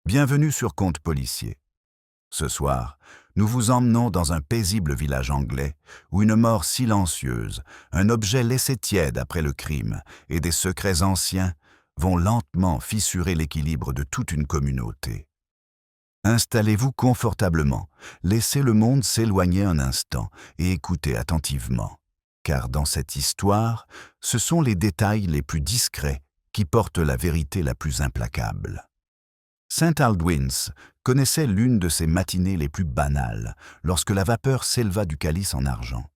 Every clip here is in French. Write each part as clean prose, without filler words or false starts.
Bienvenue sur Contes policiers. Ce soir, nous vous emmenons dans un paisible village anglais où une mort silencieuse, un objet laissé tiède après le crime et des secrets anciens vont lentement fissurer l'équilibre de toute une communauté. Installez-vous confortablement, laissez le monde s'éloigner un instant et écoutez attentivement, car dans cette histoire, ce sont les détails les plus discrets qui portent la vérité la plus implacable. St. Aldwins connaissait l'une de ces matinées les plus banales, lorsque la vapeur s'éleva du calice en argent.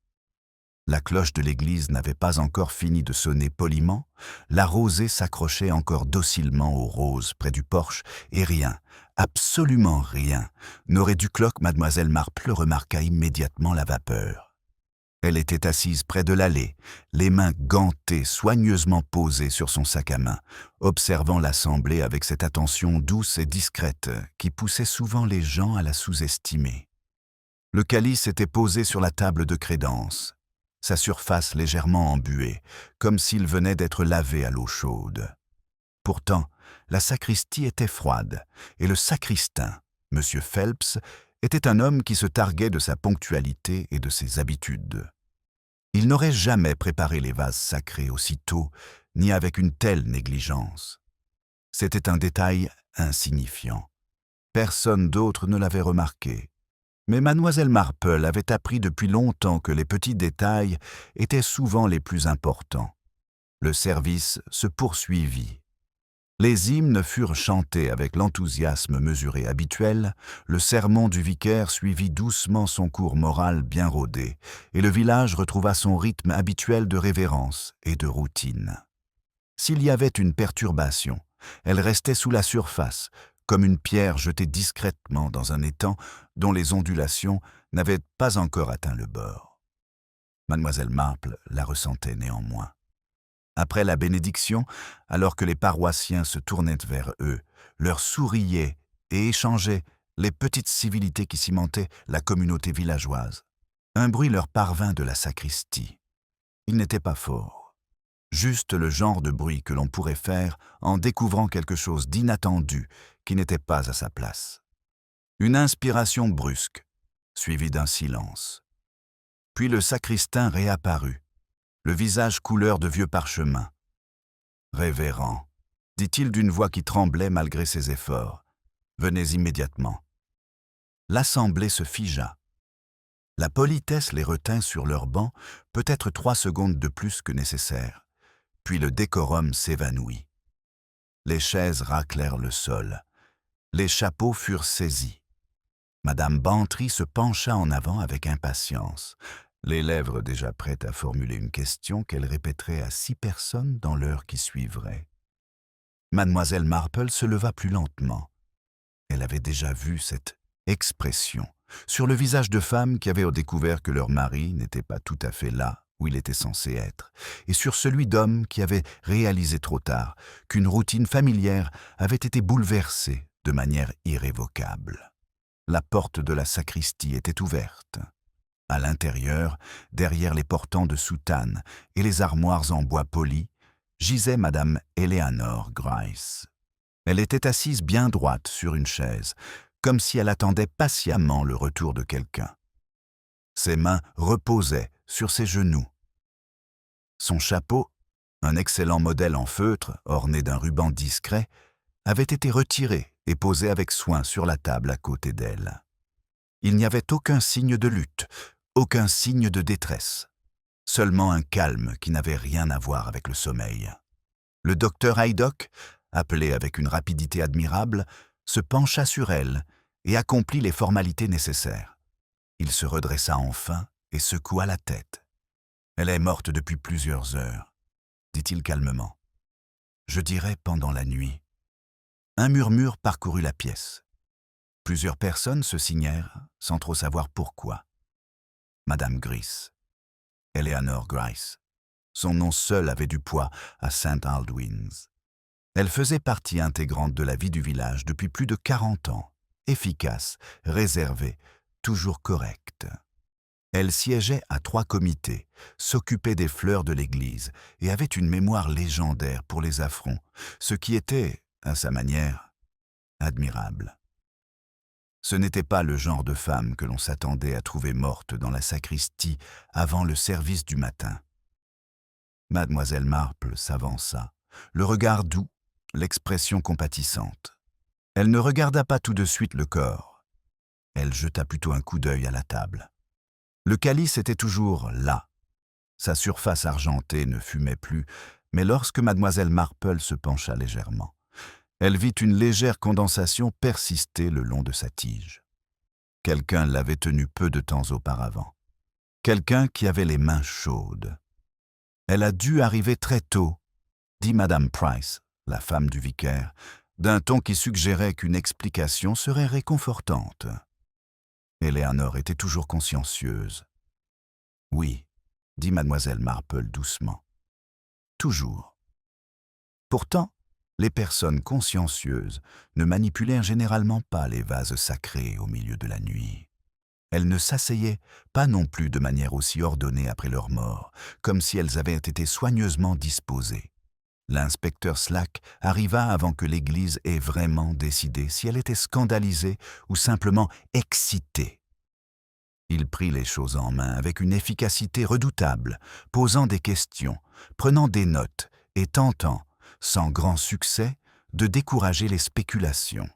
La cloche de l'église n'avait pas encore fini de sonner poliment, la rosée s'accrochait encore docilement aux roses près du porche, et rien, absolument rien, n'aurait dû cloque Mademoiselle Marple remarqua immédiatement la vapeur. Elle était assise près de l'allée, les mains gantées, soigneusement posées sur son sac à main, observant l'assemblée avec cette attention douce et discrète qui poussait souvent les gens à la sous-estimer. Le calice était posé sur la table de crédence, sa surface légèrement embuée, comme s'il venait d'être lavé à l'eau chaude. Pourtant, la sacristie était froide, et le sacristain, M. Phelps, était un homme qui se targuait de sa ponctualité et de ses habitudes. Il n'aurait jamais préparé les vases sacrés aussitôt, ni avec une telle négligence. C'était un détail insignifiant. Personne d'autre ne l'avait remarqué. Mais Mademoiselle Marple avait appris depuis longtemps que les petits détails étaient souvent les plus importants. Le service se poursuivit. Les hymnes furent chantés avec l'enthousiasme mesuré habituel, le sermon du vicaire suivit doucement son cours moral bien rodé, et le village retrouva son rythme habituel de révérence et de routine. S'il y avait une perturbation, elle restait sous la surface, comme une pierre jetée discrètement dans un étang dont les ondulations n'avaient pas encore atteint le bord. Mademoiselle Marple la ressentait néanmoins. Après la bénédiction, alors que les paroissiens se tournaient vers eux, leur souriaient et échangeaient les petites civilités qui cimentaient la communauté villageoise, un bruit leur parvint de la sacristie. Il n'était pas fort, juste le genre de bruit que l'on pourrait faire en découvrant quelque chose d'inattendu qui n'était pas à sa place. Une inspiration brusque, suivie d'un silence. Puis le sacristain réapparut, le visage couleur de vieux parchemin. « Révérend, dit-il d'une voix qui tremblait malgré ses efforts, venez immédiatement. » L'assemblée se figea. La politesse les retint sur leur banc, peut-être 3 secondes de plus que nécessaire, puis le décorum s'évanouit. Les chaises raclèrent le sol, les chapeaux furent saisis. Madame Bantry se pencha en avant avec impatience, les lèvres déjà prêtes à formuler une question qu'elle répéterait à 6 personnes dans l'heure qui suivrait. Mademoiselle Marple se leva plus lentement. Elle avait déjà vu cette expression sur le visage de femmes qui avaient découvert que leur mari n'était pas tout à fait là où il était censé être, et sur celui d'hommes qui avaient réalisé trop tard qu'une routine familière avait été bouleversée de manière irrévocable. La porte de la sacristie était ouverte. À l'intérieur, derrière les portants de soutane et les armoires en bois poli, gisait Madame Eleanor Gryce. Elle était assise bien droite sur une chaise, comme si elle attendait patiemment le retour de quelqu'un. Ses mains reposaient sur ses genoux. Son chapeau, un excellent modèle en feutre orné d'un ruban discret, avait été retiré et posé avec soin sur la table à côté d'elle. Il n'y avait aucun signe de lutte, aucun signe de détresse, seulement un calme qui n'avait rien à voir avec le sommeil. Le docteur Haydock, appelé avec une rapidité admirable, se pencha sur elle et accomplit les formalités nécessaires. Il se redressa enfin et secoua la tête. « Elle est morte depuis plusieurs heures, » dit-il calmement. « Je dirais pendant la nuit. » Un murmure parcourut la pièce. Plusieurs personnes se signèrent sans trop savoir pourquoi. Madame Gryce, Eleanor Gryce. Son nom seul avait du poids à St. Aldwins. Elle faisait partie intégrante de la vie du village depuis plus de 40 ans, efficace, réservée, toujours correcte. Elle siégeait à 3 comités, s'occupait des fleurs de l'église et avait une mémoire légendaire pour les affronts, ce qui était, à sa manière, admirable. Ce n'était pas le genre de femme que l'on s'attendait à trouver morte dans la sacristie avant le service du matin. Mademoiselle Marple s'avança, le regard doux, l'expression compatissante. Elle ne regarda pas tout de suite le corps. Elle jeta plutôt un coup d'œil à la table. Le calice était toujours là. Sa surface argentée ne fumait plus, mais lorsque mademoiselle Marple se pencha légèrement, elle vit une légère condensation persister le long de sa tige. Quelqu'un l'avait tenue peu de temps auparavant. Quelqu'un qui avait les mains chaudes. Elle a dû arriver très tôt, dit madame Price, la femme du vicaire, d'un ton qui suggérait qu'une explication serait réconfortante. Éléanor était toujours consciencieuse. Oui, dit mademoiselle Marple doucement. Toujours. Pourtant, les personnes consciencieuses ne manipulaient généralement pas les vases sacrés au milieu de la nuit. Elles ne s'asseyaient pas non plus de manière aussi ordonnée après leur mort, comme si elles avaient été soigneusement disposées. L'inspecteur Slack arriva avant que l'Église ait vraiment décidé si elle était scandalisée ou simplement excitée. Il prit les choses en main avec une efficacité redoutable, posant des questions, prenant des notes et tentant, sans grand succès, de décourager les spéculations.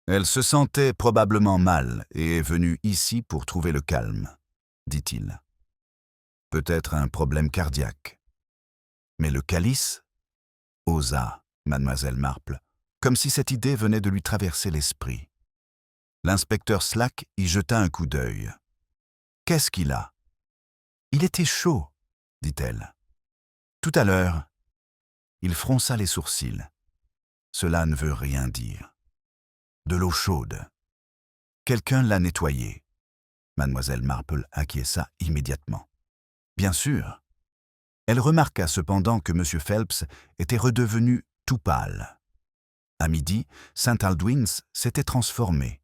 Elle se sentait probablement mal et est venue ici pour trouver le calme, dit-il. Peut-être un problème cardiaque. Mais le calice, osa mademoiselle Marple, comme si cette idée venait de lui traverser l'esprit. L'inspecteur Slack y jeta un coup d'œil. « Qu'est-ce qu'il a ?»« Il était chaud, dit-elle. Tout à l'heure, il fronça les sourcils. Cela ne veut rien dire. De l'eau chaude. Quelqu'un l'a nettoyé. Mademoiselle Marple acquiesça immédiatement. Bien sûr. Elle remarqua cependant que M. Phelps était redevenu tout pâle. À midi, St. Aldwyn's s'était transformé.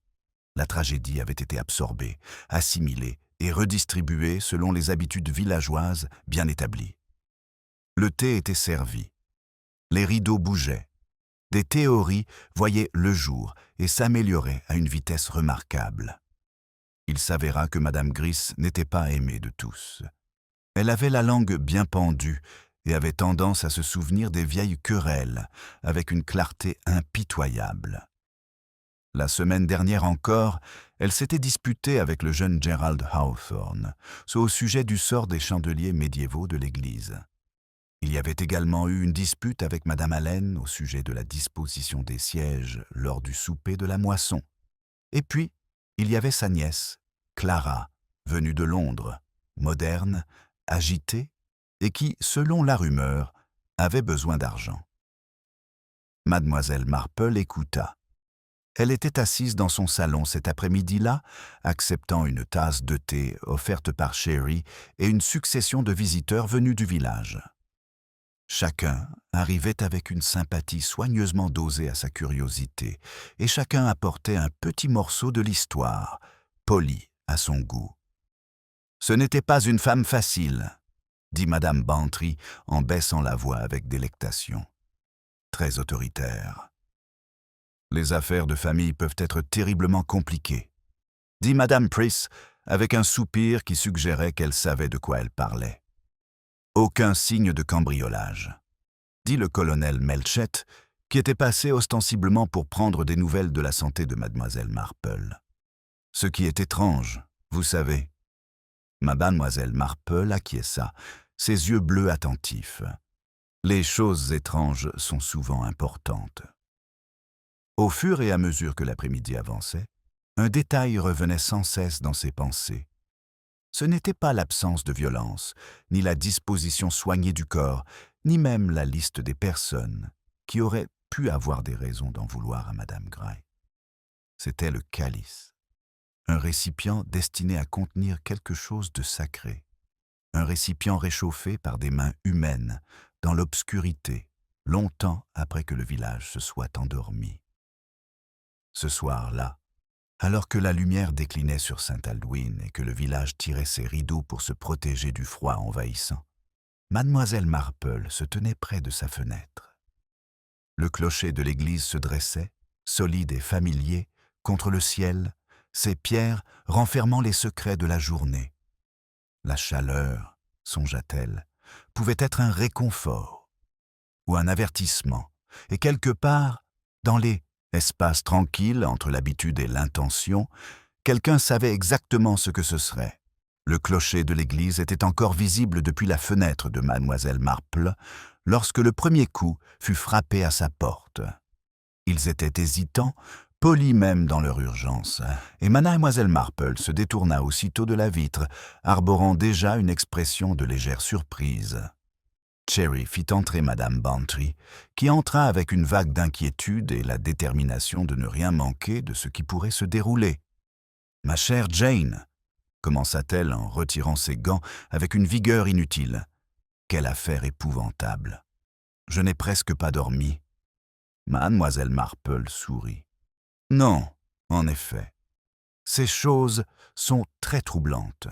La tragédie avait été absorbée, assimilée et redistribuée selon les habitudes villageoises bien établies. Le thé était servi. Les rideaux bougeaient. Des théories voyaient le jour et s'amélioraient à une vitesse remarquable. Il s'avéra que Madame Gris n'était pas aimée de tous. Elle avait la langue bien pendue et avait tendance à se souvenir des vieilles querelles avec une clarté impitoyable. La semaine dernière encore, elle s'était disputée avec le jeune Gerald Hawthorne au sujet du sort des chandeliers médiévaux de l'église. Il y avait également eu une dispute avec Madame Allen au sujet de la disposition des sièges lors du souper de la moisson. Et puis, il y avait sa nièce, Clara, venue de Londres, moderne, agitée, et qui, selon la rumeur, avait besoin d'argent. Mademoiselle Marple écouta. Elle était assise dans son salon cet après-midi-là, acceptant une tasse de thé offerte par Sherry et une succession de visiteurs venus du village. Chacun arrivait avec une sympathie soigneusement dosée à sa curiosité, et chacun apportait un petit morceau de l'histoire, poli à son goût. « Ce n'était pas une femme facile », dit Madame Bantry en baissant la voix avec délectation. Très autoritaire. « Les affaires de famille peuvent être terriblement compliquées », dit Madame Price avec un soupir qui suggérait qu'elle savait de quoi elle parlait. « Aucun signe de cambriolage », dit le colonel Melchett, qui était passé ostensiblement pour prendre des nouvelles de la santé de mademoiselle Marple. « Ce qui est étrange, vous savez. » Mademoiselle Marple acquiesça, ses yeux bleus attentifs. Les choses étranges sont souvent importantes. Au fur et à mesure que l'après-midi avançait, un détail revenait sans cesse dans ses pensées. Ce n'était pas l'absence de violence, ni la disposition soignée du corps, ni même la liste des personnes qui auraient pu avoir des raisons d'en vouloir à Madame Gray. C'était le calice, un récipient destiné à contenir quelque chose de sacré, un récipient réchauffé par des mains humaines, dans l'obscurité, longtemps après que le village se soit endormi. Ce soir-là, alors que la lumière déclinait sur Saint-Aldwyn et que le village tirait ses rideaux pour se protéger du froid envahissant, mademoiselle Marple se tenait près de sa fenêtre. Le clocher de l'église se dressait, solides et familiers, contre le ciel, ces pierres renfermant les secrets de la journée. La chaleur, songea-t-elle, pouvait être un réconfort ou un avertissement, et quelque part, dans les espaces tranquilles entre l'habitude et l'intention, quelqu'un savait exactement ce que ce serait. Le clocher de l'église était encore visible depuis la fenêtre de mademoiselle Marple lorsque le premier coup fut frappé à sa porte. Ils étaient hésitants, polis même dans leur urgence, et mademoiselle Marple se détourna aussitôt de la vitre, arborant déjà une expression de légère surprise. Cherry fit entrer madame Bantry, qui entra avec une vague d'inquiétude et la détermination de ne rien manquer de ce qui pourrait se dérouler. « Ma chère Jane », commença-t-elle en retirant ses gants avec une vigueur inutile. « Quelle affaire épouvantable! Je n'ai presque pas dormi. » Mademoiselle Marple sourit. « Non, en effet. Ces choses sont très troublantes. »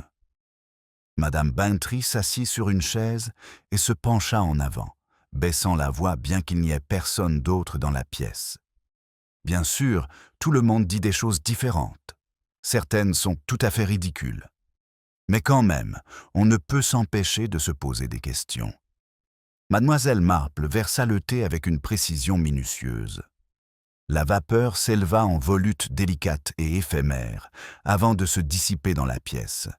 Madame Bantry s'assit sur une chaise et se pencha en avant, baissant la voix bien qu'il n'y ait personne d'autre dans la pièce. Bien sûr, tout le monde dit des choses différentes. Certaines sont tout à fait ridicules. Mais quand même, on ne peut s'empêcher de se poser des questions. Mademoiselle Marple versa le thé avec une précision minutieuse. La vapeur s'éleva en volutes délicates et éphémères avant de se dissiper dans la pièce.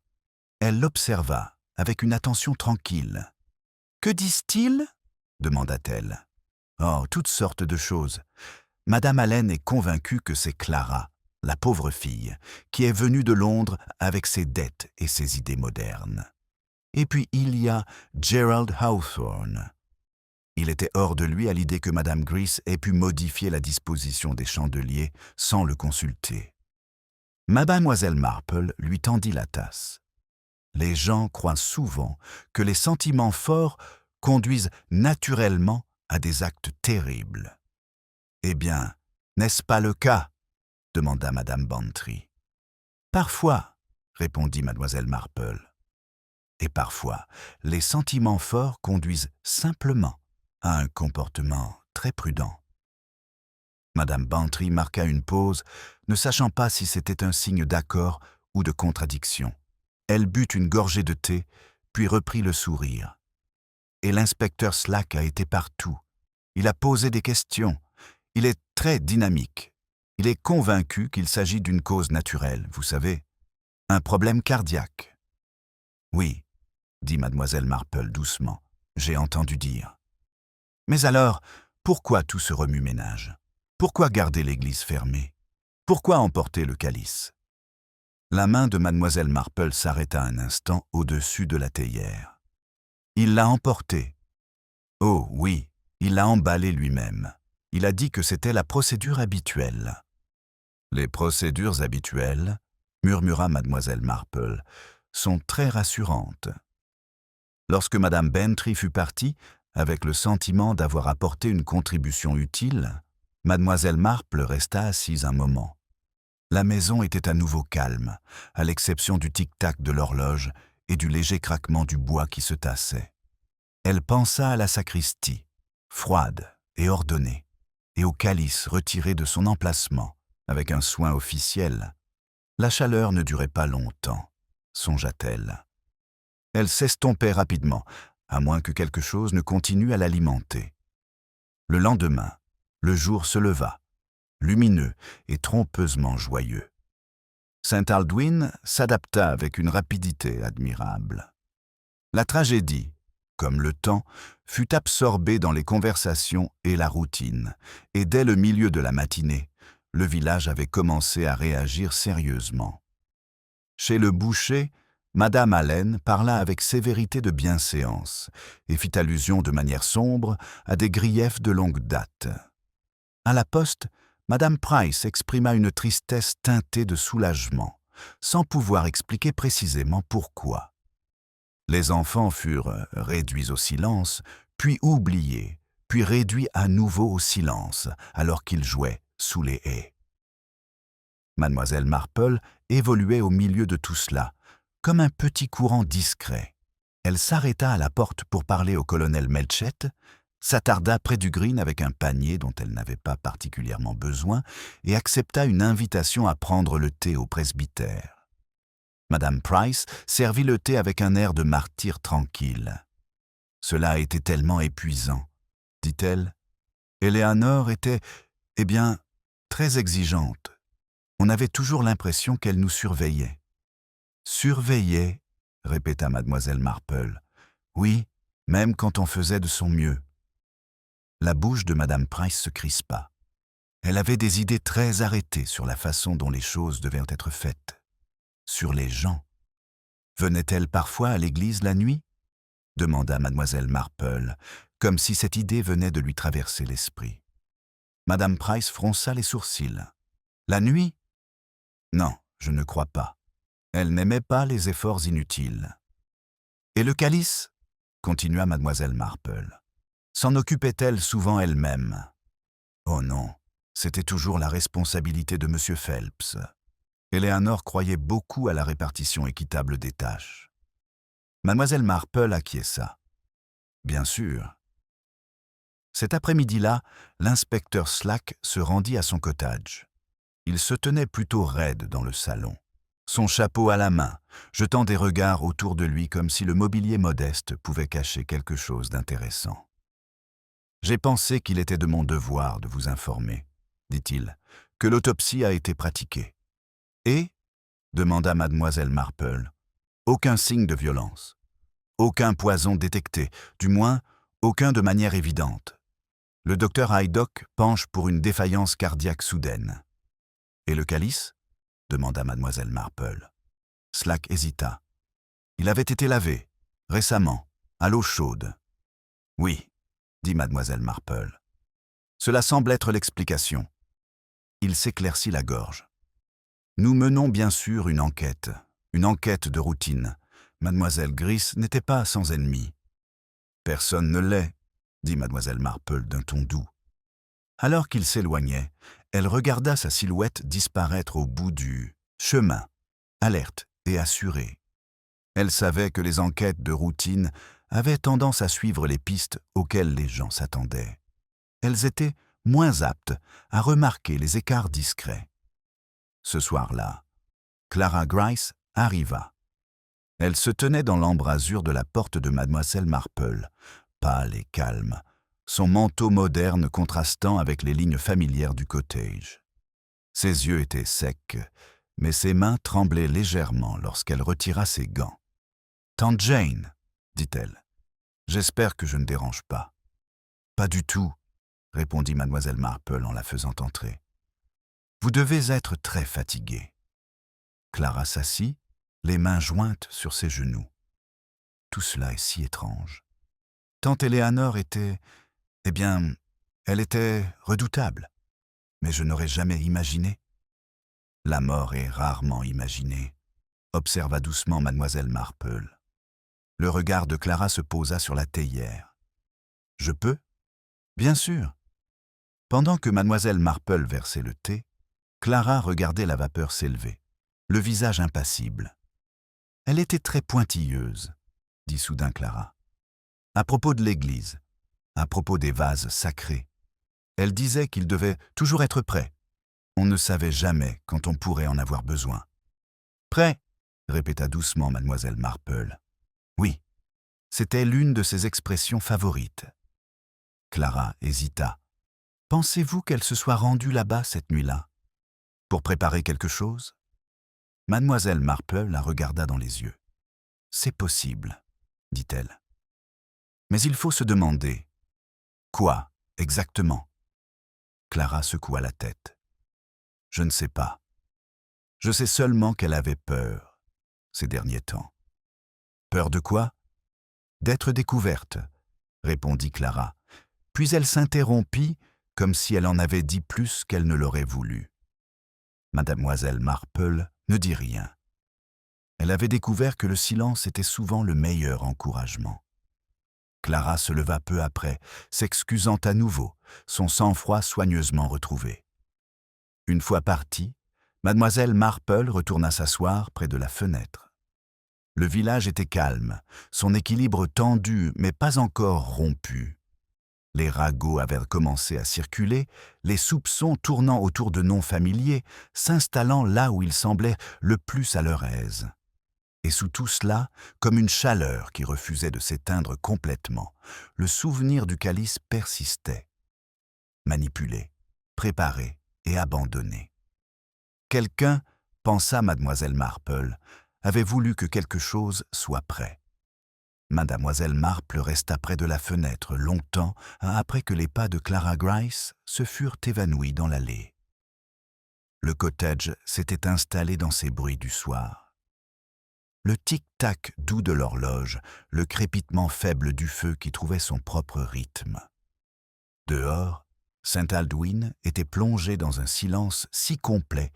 Elle l'observa avec une attention tranquille. « Que disent-ils » demanda-t-elle. « Oh, toutes sortes de choses. Madame Allen est convaincue que c'est Clara, la pauvre fille, qui est venue de Londres avec ses dettes et ses idées modernes. Et puis il y a Gerald Hawthorne. Il était hors de lui à l'idée que Madame Grease ait pu modifier la disposition des chandeliers sans le consulter. » Mademoiselle Marple lui tendit la tasse. Les gens croient souvent que les sentiments forts conduisent naturellement à des actes terribles. « Eh bien, n'est-ce pas le cas ?» demanda madame Bantry. « Parfois, » répondit mademoiselle Marple. « Et parfois, les sentiments forts conduisent simplement à un comportement très prudent. » Madame Bantry marqua une pause, ne sachant pas si c'était un signe d'accord ou de contradiction. Elle but une gorgée de thé, puis reprit le sourire. « Et l'inspecteur Slack a été partout. Il a posé des questions. Il est très dynamique. Il est convaincu qu'il s'agit d'une cause naturelle, vous savez, un problème cardiaque. »« Oui, » dit mademoiselle Marple doucement, « j'ai entendu dire. »« Mais alors, pourquoi tout ce remue-ménage? Pourquoi garder l'église fermée? Pourquoi emporter le calice ?» La main de mademoiselle Marple s'arrêta un instant au-dessus de la théière. « Il l'a emporté. »« Oh oui, il l'a emballé lui-même. Il a dit que c'était la procédure habituelle. »« Les procédures habituelles, » murmura mademoiselle Marple, « sont très rassurantes. » Lorsque madame Bantry fut partie, avec le sentiment d'avoir apporté une contribution utile, mademoiselle Marple resta assise un moment. La maison était à nouveau calme, à l'exception du tic-tac de l'horloge et du léger craquement du bois qui se tassait. Elle pensa à la sacristie, froide et ordonnée, et au calice retiré de son emplacement, avec un soin officiel. La chaleur ne durait pas longtemps, songea-t-elle. Elle s'estompait rapidement, à moins que quelque chose ne continue à l'alimenter. Le lendemain, le jour se leva, lumineux et trompeusement joyeux. Saint-Aldwyn s'adapta avec une rapidité admirable. La tragédie, comme le temps, fut absorbée dans les conversations et la routine, et dès le milieu de la matinée, le village avait commencé à réagir sérieusement. Chez le boucher, madame Allen parla avec sévérité de bienséance et fit allusion de manière sombre à des griefs de longue date. À la poste, madame Price exprima une tristesse teintée de soulagement, sans pouvoir expliquer précisément pourquoi. Les enfants furent réduits au silence, puis oubliés, puis réduits à nouveau au silence, alors qu'ils jouaient sous les haies. Mademoiselle Marple évoluait au milieu de tout cela, comme un petit courant discret. Elle s'arrêta à la porte pour parler au colonel Melchett, s'attarda près du green avec un panier dont elle n'avait pas particulièrement besoin et accepta une invitation à prendre le thé au presbytère. Madame Price servit le thé avec un air de martyr tranquille. « Cela a été tellement épuisant, » dit-elle. Éléanore était, très exigeante. On avait toujours l'impression qu'elle nous surveillait. « Surveillait » répéta mademoiselle Marple. « Oui, même quand on faisait de son mieux. » La bouche de madame Price se crispa. Elle avait des idées très arrêtées sur la façon dont les choses devaient être faites. Sur les gens. Venait-elle parfois à l'église la nuit ? Demanda mademoiselle Marple, comme si cette idée venait de lui traverser l'esprit. Madame Price fronça les sourcils. La nuit ? Non, je ne crois pas. Elle n'aimait pas les efforts inutiles. Et le calice ? Continua mademoiselle Marple. S'en occupait-elle souvent elle-même ? Oh non, c'était toujours la responsabilité de M. Phelps. Éléanore croyait beaucoup à la répartition équitable des tâches. Mademoiselle Marple acquiesça. Bien sûr. Cet après-midi-là, l'inspecteur Slack se rendit à son cottage. Il se tenait plutôt raide dans le salon, son chapeau à la main, jetant des regards autour de lui comme si le mobilier modeste pouvait cacher quelque chose d'intéressant. « J'ai pensé qu'il était de mon devoir de vous informer, » dit-il, « que l'autopsie a été pratiquée. »« Et ?» demanda mademoiselle Marple. « Aucun signe de violence. Aucun poison détecté, du moins, aucun de manière évidente. Le docteur Haydock penche pour une défaillance cardiaque soudaine. »« Et le calice ?» demanda mademoiselle Marple. Slack hésita. « Il avait été lavé, récemment, à l'eau chaude. »« Oui, » dit mademoiselle Marple. « Cela semble être l'explication. » Il s'éclaircit la gorge. « Nous menons bien sûr une enquête de routine. Mademoiselle Gris n'était pas sans ennemis. »« Personne ne l'est, » dit mademoiselle Marple d'un ton doux. Alors qu'il s'éloignait, elle regarda sa silhouette disparaître au bout du chemin, alerte et assurée. Elle savait que les enquêtes de routine avaient tendance à suivre les pistes auxquelles les gens s'attendaient. Elles étaient moins aptes à remarquer les écarts discrets. Ce soir-là, Clara Grice arriva. Elle se tenait dans l'embrasure de la porte de mademoiselle Marple, pâle et calme, son manteau moderne contrastant avec les lignes familières du cottage. Ses yeux étaient secs, mais ses mains tremblaient légèrement lorsqu'elle retira ses gants. « Tante Jane, » dit-elle, « j'espère que je ne dérange pas. »« Pas du tout, » répondit mademoiselle Marple en la faisant entrer. « Vous devez être très fatiguée. » Clara s'assit, les mains jointes sur ses genoux. Tout cela est si étrange. Tante Éléanore était... elle était redoutable. Mais je n'aurais jamais imaginé. La mort est rarement imaginée, observa doucement mademoiselle Marple. Le regard de Clara se posa sur la théière. « Je peux ? » ?»« Bien sûr. » Pendant que mademoiselle Marple versait le thé, Clara regardait la vapeur s'élever, le visage impassible. « Elle était très pointilleuse, » dit soudain Clara. « À propos de l'église, à propos des vases sacrés. Elle disait qu'ils devaient toujours être prêts. On ne savait jamais quand on pourrait en avoir besoin. »« Prêt ?» répéta doucement mademoiselle Marple. « Oui, c'était l'une de ses expressions favorites. » Clara hésita. « Pensez-vous qu'elle se soit rendue là-bas cette nuit-là? Pour préparer quelque chose ?» Mademoiselle Marple la regarda dans les yeux. « C'est possible, » dit-elle. « Mais il faut se demander. Quoi, exactement ?» Clara secoua la tête. « Je ne sais pas. Je sais seulement qu'elle avait peur, ces derniers temps. »« Peur de quoi ? » ?»« D'être découverte, » répondit Clara. Puis elle s'interrompit, comme si elle en avait dit plus qu'elle ne l'aurait voulu. Mademoiselle Marple ne dit rien. Elle avait découvert que le silence était souvent le meilleur encouragement. Clara se leva peu après, s'excusant à nouveau, son sang-froid soigneusement retrouvé. Une fois partie, mademoiselle Marple retourna s'asseoir près de la fenêtre. Le village était calme, son équilibre tendu mais pas encore rompu. Les ragots avaient commencé à circuler, les soupçons tournant autour de noms familiers, s'installant là où ils semblaient le plus à leur aise. Et sous tout cela, comme une chaleur qui refusait de s'éteindre complètement, le souvenir du calice persistait. Manipulé, préparé et abandonné. Quelqu'un, pensa mademoiselle Marple, avait voulu que quelque chose soit prêt. Mademoiselle Marple resta près de la fenêtre longtemps après que les pas de Clara Grice se furent évanouis dans l'allée. Le cottage s'était installé dans ses bruits du soir. Le tic-tac doux de l'horloge, le crépitement faible du feu qui trouvait son propre rythme. Dehors, Saint Aldwyn était plongé dans un silence si complet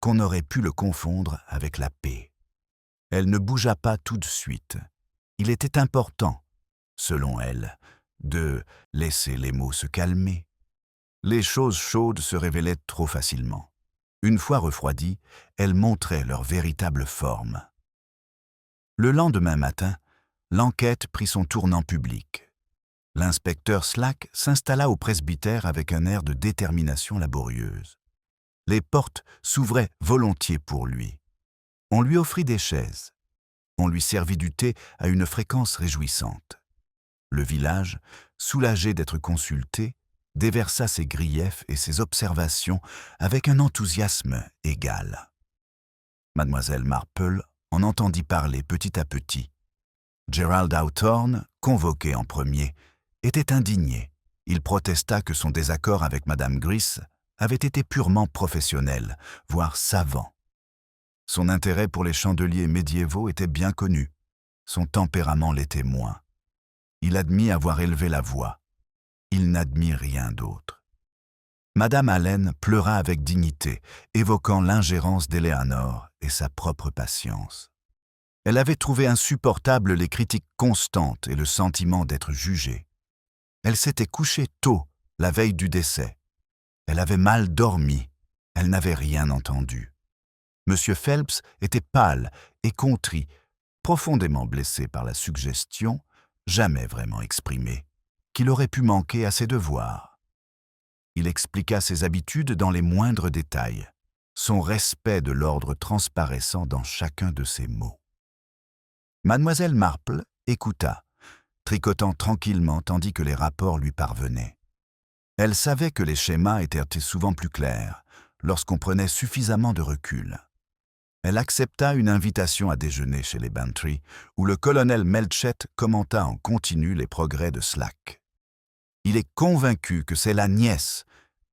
qu'on aurait pu le confondre avec la paix. Elle ne bougea pas tout de suite. Il était important, selon elle, de laisser les mots se calmer. Les choses chaudes se révélaient trop facilement. Une fois refroidies, elles montraient leur véritable forme. Le lendemain matin, l'enquête prit son tournant public. L'inspecteur Slack s'installa au presbytère avec un air de détermination laborieuse. Les portes s'ouvraient volontiers pour lui. On lui offrit des chaises. On lui servit du thé à une fréquence réjouissante. Le village, soulagé d'être consulté, déversa ses griefs et ses observations avec un enthousiasme égal. Mademoiselle Marple en entendit parler petit à petit. Gerald Hawthorne, convoqué en premier, était indigné. Il protesta que son désaccord avec Madame Grice avait été purement professionnel, voire savant. Son intérêt pour les chandeliers médiévaux était bien connu. Son tempérament l'était moins. Il admit avoir élevé la voix. Il n'admit rien d'autre. Madame Allen pleura avec dignité, évoquant l'ingérence d'Éléanore et sa propre patience. Elle avait trouvé insupportables les critiques constantes et le sentiment d'être jugée. Elle s'était couchée tôt, la veille du décès. Elle avait mal dormi. Elle n'avait rien entendu. Monsieur Phelps était pâle et contrit, profondément blessé par la suggestion, jamais vraiment exprimée, qu'il aurait pu manquer à ses devoirs. Il expliqua ses habitudes dans les moindres détails, son respect de l'ordre transparaissant dans chacun de ses mots. Mademoiselle Marple écouta, tricotant tranquillement tandis que les rapports lui parvenaient. Elle savait que les schémas étaient souvent plus clairs, lorsqu'on prenait suffisamment de recul. Elle accepta une invitation à déjeuner chez les Bantry, où le colonel Melchett commenta en continu les progrès de Slack. « Il est convaincu que c'est la nièce, »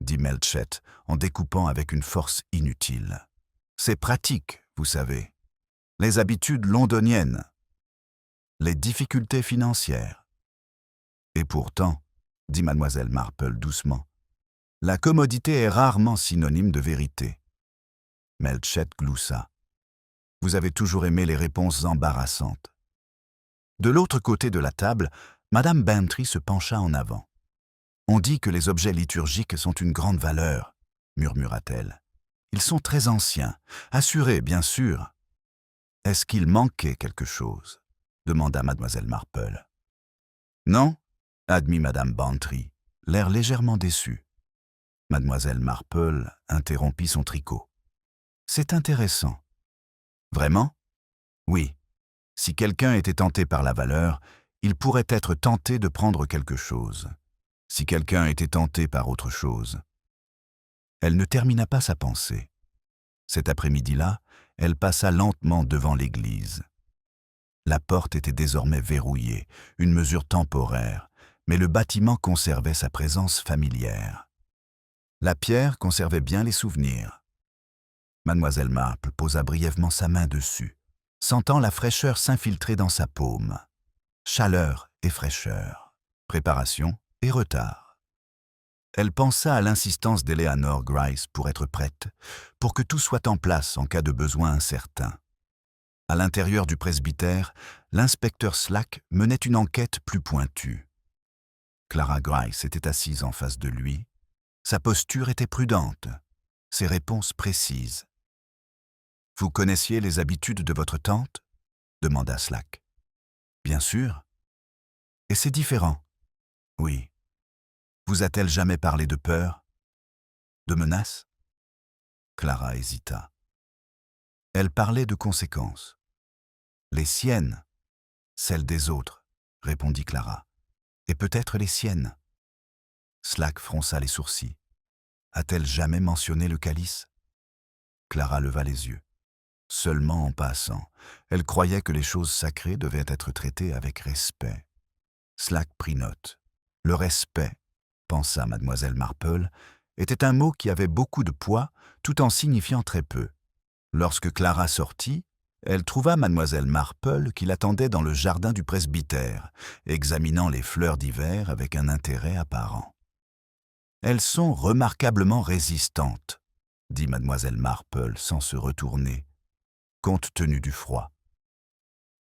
dit Melchett, en découpant avec une force inutile. « C'est pratique, vous savez. Les habitudes londoniennes. Les difficultés financières. » Et pourtant, dit mademoiselle Marple doucement, la commodité est rarement synonyme de vérité. Melchett gloussa. Vous avez toujours aimé les réponses embarrassantes. De l'autre côté de la table, madame Bantry se pencha en avant. On dit que les objets liturgiques sont une grande valeur, murmura-t-elle. Ils sont très anciens, assurés, bien sûr. Est-ce qu'il manquait quelque chose? Demanda mademoiselle Marple. Non, admit madame Bantry, l'air légèrement déçu. Mademoiselle Marple interrompit son tricot. C'est intéressant. Vraiment? Oui. Si quelqu'un était tenté par la valeur, il pourrait être tenté de prendre quelque chose. Si quelqu'un était tenté par autre chose. Elle ne termina pas sa pensée. Cet après-midi-là, elle passa lentement devant l'église. La porte était désormais verrouillée, une mesure temporaire, mais le bâtiment conservait sa présence familière. La pierre conservait bien les souvenirs. Mademoiselle Marple posa brièvement sa main dessus, sentant la fraîcheur s'infiltrer dans sa paume. Chaleur et fraîcheur, préparation et retard. Elle pensa à l'insistance d'Éléanore Grice pour être prête, pour que tout soit en place en cas de besoin incertain. À l'intérieur du presbytère, l'inspecteur Slack menait une enquête plus pointue. Clara Grice était assise en face de lui. Sa posture était prudente, ses réponses précises. « Vous connaissiez les habitudes de votre tante ?» demanda Slack. « Bien sûr. »« Et c'est différent ?»« Oui. Vous a-t-elle jamais parlé de peur? De menaces? Clara hésita. Elle parlait de conséquences. Les siennes, celles des autres, répondit Clara. Et peut-être les siennes. Slack fronça les sourcils. A-t-elle jamais mentionné le calice? Clara leva les yeux. Seulement en passant, elle croyait que les choses sacrées devaient être traitées avec respect. Slack prit note. Le respect, pensa mademoiselle Marple, était un mot qui avait beaucoup de poids tout en signifiant très peu. Lorsque Clara sortit, elle trouva mademoiselle Marple qui l'attendait dans le jardin du presbytère, examinant les fleurs d'hiver avec un intérêt apparent. « Elles sont remarquablement résistantes, » dit mademoiselle Marple sans se retourner, compte tenu du froid.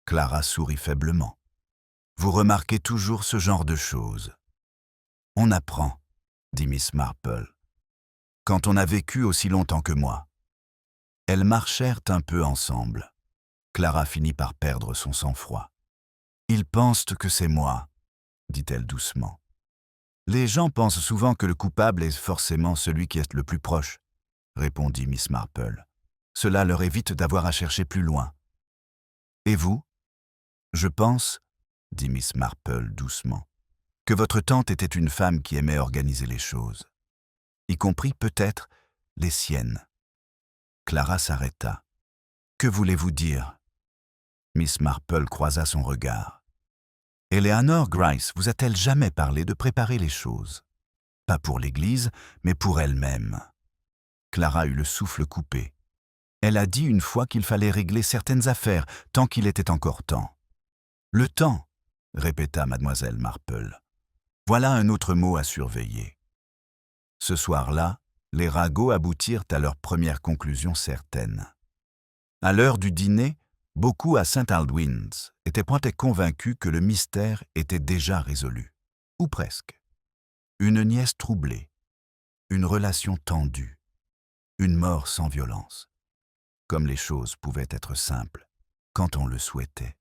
Clara sourit faiblement. « Vous remarquez toujours ce genre de choses. »« On apprend, » dit Miss Marple, « quand on a vécu aussi longtemps que moi. » Elles marchèrent un peu ensemble. Clara finit par perdre son sang-froid. « Ils pensent que c'est moi, » dit-elle doucement. « Les gens pensent souvent que le coupable est forcément celui qui est le plus proche, » répondit Miss Marple. « Cela leur évite d'avoir à chercher plus loin. »« Et vous ? » ?»« Je pense, » dit Miss Marple doucement, « que votre tante était une femme qui aimait organiser les choses, y compris peut-être les siennes. » Clara s'arrêta. « Que voulez-vous dire ?» Miss Marple croisa son regard. « Eleanor Gryce vous a-t-elle jamais parlé de préparer les choses? Pas pour l'Église, mais pour elle-même. » Clara eut le souffle coupé. Elle a dit une fois qu'il fallait régler certaines affaires tant qu'il était encore temps. « Le temps, » répéta mademoiselle Marple. « Voilà un autre mot à surveiller. » Ce soir-là, les ragots aboutirent à leur première conclusion certaine. À l'heure du dîner, beaucoup à St. Aldwyn's étaient pointés convaincus que le mystère était déjà résolu, ou presque. Une nièce troublée, une relation tendue, une mort sans violence. Comme les choses pouvaient être simples, quand on le souhaitait.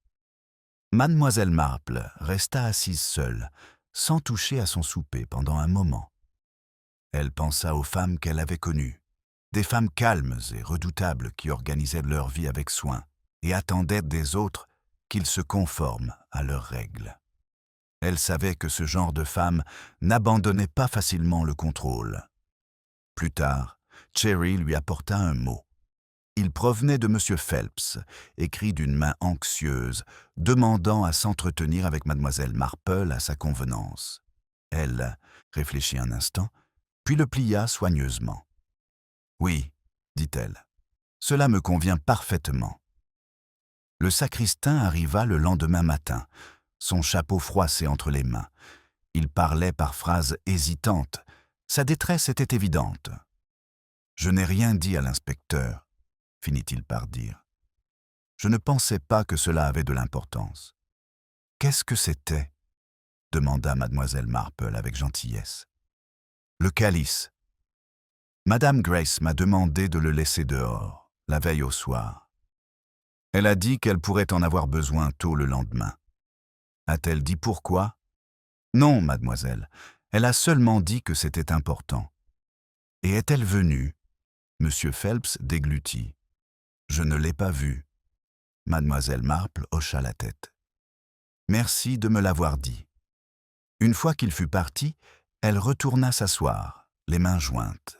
Mademoiselle Marple resta assise seule, sans toucher à son souper pendant un moment. Elle pensa aux femmes qu'elle avait connues, des femmes calmes et redoutables qui organisaient leur vie avec soin et attendaient des autres qu'ils se conforment à leurs règles. Elle savait que ce genre de femmes n'abandonnait pas facilement le contrôle. Plus tard, Cherry lui apporta un mot. Il provenait de M. Phelps, écrit d'une main anxieuse, demandant à s'entretenir avec mademoiselle Marple à sa convenance. Elle réfléchit un instant, puis le plia soigneusement. « Oui, dit-elle, cela me convient parfaitement. » Le sacristain arriva le lendemain matin, son chapeau froissé entre les mains. Il parlait par phrases hésitantes. Sa détresse était évidente. « Je n'ai rien dit à l'inspecteur, » finit-il par dire. « Je ne pensais pas que cela avait de l'importance. »« Qu'est-ce que c'était ?» demanda mademoiselle Marple avec gentillesse. « Le calice. Madame Grace m'a demandé de le laisser dehors, la veille au soir. Elle a dit qu'elle pourrait en avoir besoin tôt le lendemain. A-t-elle dit pourquoi? Non, mademoiselle, elle a seulement dit que c'était important. Et est-elle venue? Monsieur Phelps déglutit. Je ne l'ai pas vue. Mademoiselle Marple hocha la tête. Merci de me l'avoir dit. Une fois qu'il fut parti, elle retourna s'asseoir, les mains jointes.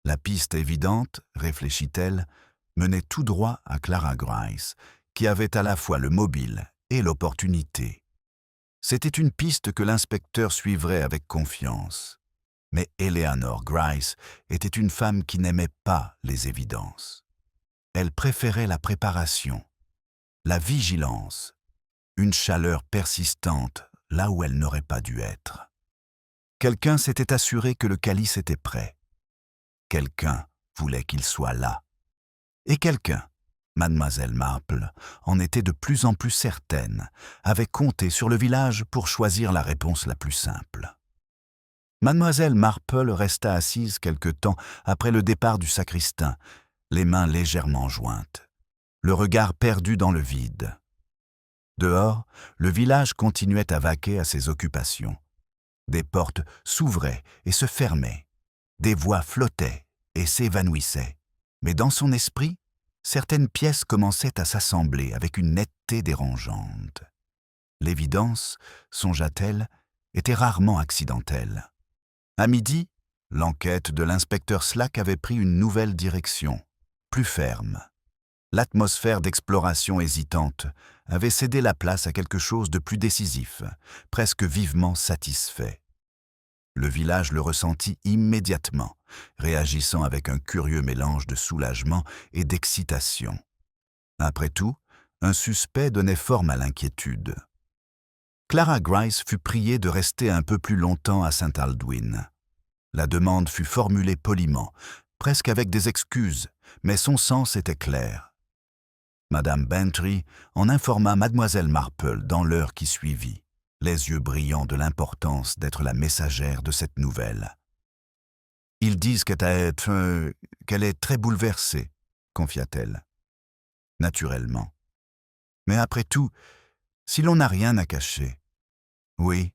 La piste évidente, réfléchit-elle, menait tout droit à Clara Gryce, qui avait à la fois le mobile et l'opportunité. C'était une piste que l'inspecteur suivrait avec confiance. Mais Eleanor Gryce était une femme qui n'aimait pas les évidences. Elle préférait la préparation, la vigilance, une chaleur persistante là où elle n'aurait pas dû être. Quelqu'un s'était assuré que le calice était prêt. Quelqu'un voulait qu'il soit là. Et quelqu'un, mademoiselle Marple, en était de plus en plus certaine, avait compté sur le village pour choisir la réponse la plus simple. Mademoiselle Marple resta assise quelque temps après le départ du sacristain, les mains légèrement jointes, le regard perdu dans le vide. Dehors, le village continuait à vaquer à ses occupations. Des portes s'ouvraient et se fermaient. Des voix flottaient et s'évanouissaient. Mais dans son esprit, certaines pièces commençaient à s'assembler avec une netteté dérangeante. L'évidence, songea-t-elle, était rarement accidentelle. À midi, l'enquête de l'inspecteur Slack avait pris une nouvelle direction, plus ferme. L'atmosphère d'exploration hésitante avait cédé la place à quelque chose de plus décisif, presque vivement satisfait. Le village le ressentit immédiatement, réagissant avec un curieux mélange de soulagement et d'excitation. Après tout, un suspect donnait forme à l'inquiétude. Clara Grice fut priée de rester un peu plus longtemps à St. Aldwyn. La demande fut formulée poliment, presque avec des excuses, mais son sens était clair. Madame Bantry en informa Mademoiselle Marple dans l'heure qui suivit, les yeux brillants de l'importance d'être la messagère de cette nouvelle. « Ils disent qu'elle est très bouleversée, » confia-t-elle. « Naturellement. Mais après tout, si l'on n'a rien à cacher. »« Oui, »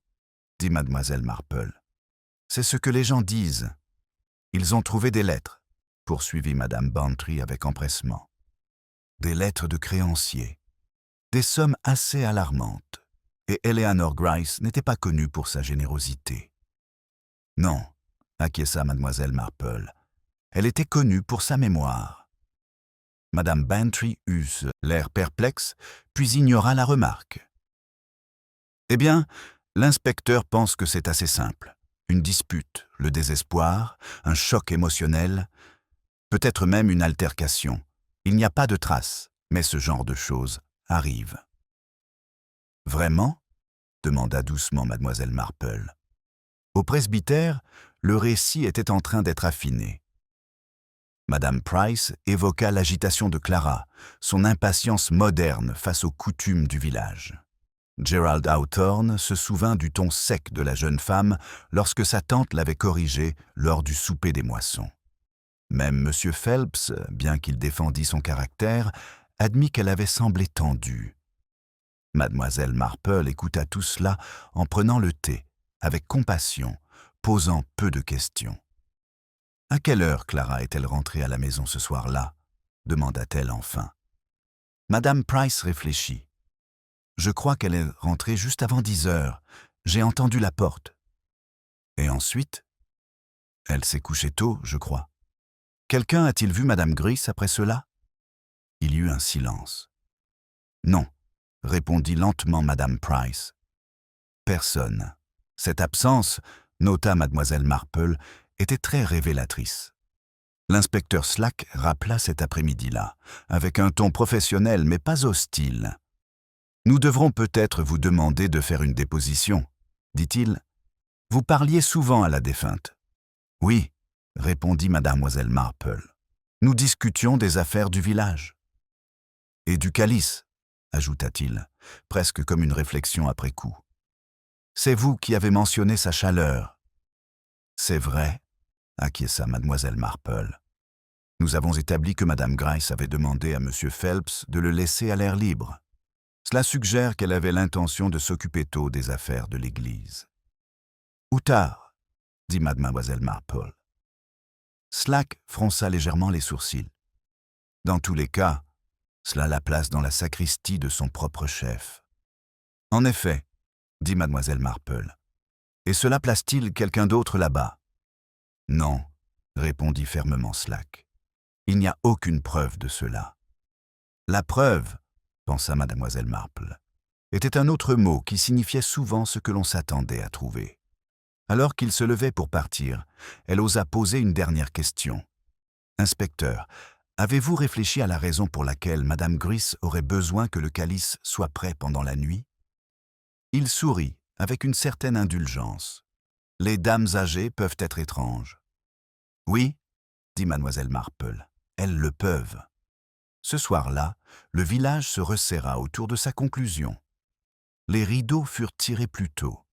dit Mademoiselle Marple. « C'est ce que les gens disent. Ils ont trouvé des lettres, » poursuivit Madame Bantry avec empressement. Des lettres de créanciers. Des sommes assez alarmantes. Et Eleanor Grice n'était pas connue pour sa générosité. Non, acquiesça Mademoiselle Marple. Elle était connue pour sa mémoire. Madame Bantry eut l'air perplexe, puis ignora la remarque. Eh bien, l'inspecteur pense que c'est assez simple. Une dispute, le désespoir, un choc émotionnel, peut-être même une altercation. Il n'y a pas de traces, mais ce genre de choses arrive. Vraiment ? Demanda doucement Mademoiselle Marple. Au presbytère, le récit était en train d'être affiné. Madame Price évoqua l'agitation de Clara, son impatience moderne face aux coutumes du village. Gerald Hawthorne se souvint du ton sec de la jeune femme lorsque sa tante l'avait corrigée lors du souper des moissons. Même M. Phelps, bien qu'il défendît son caractère, admit qu'elle avait semblé tendue. Mademoiselle Marple écouta tout cela en prenant le thé, avec compassion, posant peu de questions. « À quelle heure Clara est-elle rentrée à la maison ce soir-là » demanda-t-elle enfin. Madame Price réfléchit. « Je crois qu'elle est rentrée juste avant 10 heures. J'ai entendu la porte. »« Et ensuite ?»« Elle s'est couchée tôt, je crois. » « Quelqu'un a-t-il vu Madame Grice après cela ?» Il y eut un silence. « Non. » répondit lentement Madame Price. Personne. Cette absence, nota Mademoiselle Marple, était très révélatrice. L'inspecteur Slack rappela cet après-midi-là, avec un ton professionnel mais pas hostile. « Nous devrons peut-être vous demander de faire une déposition, » dit-il. « Vous parliez souvent à la défunte. »« Oui, » répondit Mademoiselle Marple. « Nous discutions des affaires du village. »« Et du calice, » ajouta-t-il, presque comme une réflexion après coup. « C'est vous qui avez mentionné sa chaleur. »« C'est vrai, » acquiesça Mademoiselle Marple. « Nous avons établi que Madame Grice avait demandé à M. Phelps de le laisser à l'air libre. Cela suggère qu'elle avait l'intention de s'occuper tôt des affaires de l'Église. »« Ou tard, » dit Mademoiselle Marple. Slack fronça légèrement les sourcils. « Dans tous les cas, cela la place dans la sacristie de son propre chef. »« En effet, » dit Mademoiselle Marple. « Et cela place-t-il quelqu'un d'autre là-bas ?»« Non, » répondit fermement Slack. « Il n'y a aucune preuve de cela. »« La preuve, » pensa Mademoiselle Marple, était un autre mot qui signifiait souvent ce que l'on s'attendait à trouver. Alors qu'il se levait pour partir, elle osa poser une dernière question. « Inspecteur, avez-vous réfléchi à la raison pour laquelle Madame Grice aurait besoin que le calice soit prêt pendant la nuit ?» Il sourit, avec une certaine indulgence. « Les dames âgées peuvent être étranges. »« Oui, » dit Mademoiselle Marple, « elles le peuvent. » Ce soir-là, le village se resserra autour de sa conclusion. Les rideaux furent tirés plus tôt.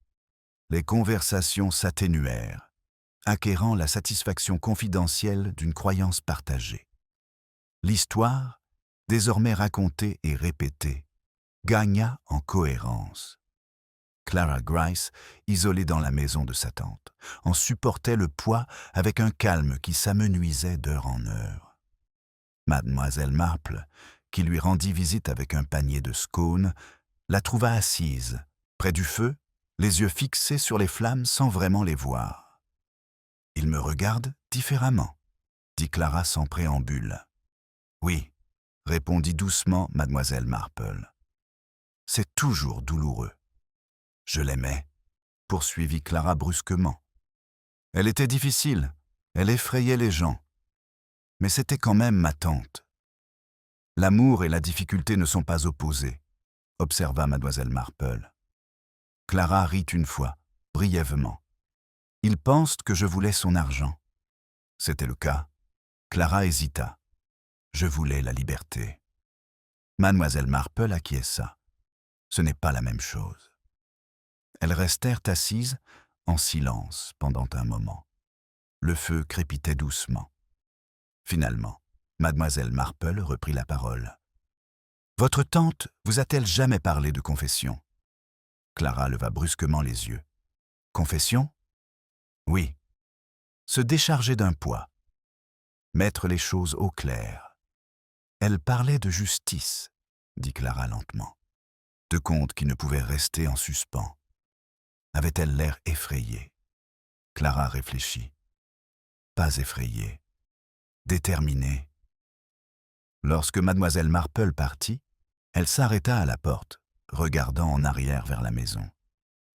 Les conversations s'atténuèrent, acquérant la satisfaction confidentielle d'une croyance partagée. L'histoire, désormais racontée et répétée, gagna en cohérence. Clara Grice, isolée dans la maison de sa tante, en supportait le poids avec un calme qui s'amenuisait d'heure en heure. Mademoiselle Marple, qui lui rendit visite avec un panier de scones, la trouva assise, près du feu, les yeux fixés sur les flammes sans vraiment les voir. « Il me regarde différemment », dit Clara sans préambule. « Oui », répondit doucement Mademoiselle Marple. « C'est toujours douloureux. » « Je l'aimais, » poursuivit Clara brusquement. « Elle était difficile, elle effrayait les gens. Mais c'était quand même ma tante. »« L'amour et la difficulté ne sont pas opposés, » observa Mademoiselle Marple. Clara rit une fois, brièvement. « Ils pensent que je voulais son argent. » C'était le cas. Clara hésita. « Je voulais la liberté. » Mademoiselle Marple acquiesça. « Ce n'est pas la même chose. » Elles restèrent assises, en silence, pendant un moment. Le feu crépitait doucement. Finalement, Mademoiselle Marple reprit la parole. « Votre tante vous a-t-elle jamais parlé de confession ?» Clara leva brusquement les yeux. « Confession ? Oui. Se décharger d'un poids. Mettre les choses au clair. Elle parlait de justice, dit Clara lentement. De comptes qui ne pouvaient rester en suspens. Avait-elle l'air effrayée? Clara réfléchit. Pas effrayée. Déterminée. Lorsque Mademoiselle Marple partit, elle s'arrêta à la porte, regardant en arrière vers la maison.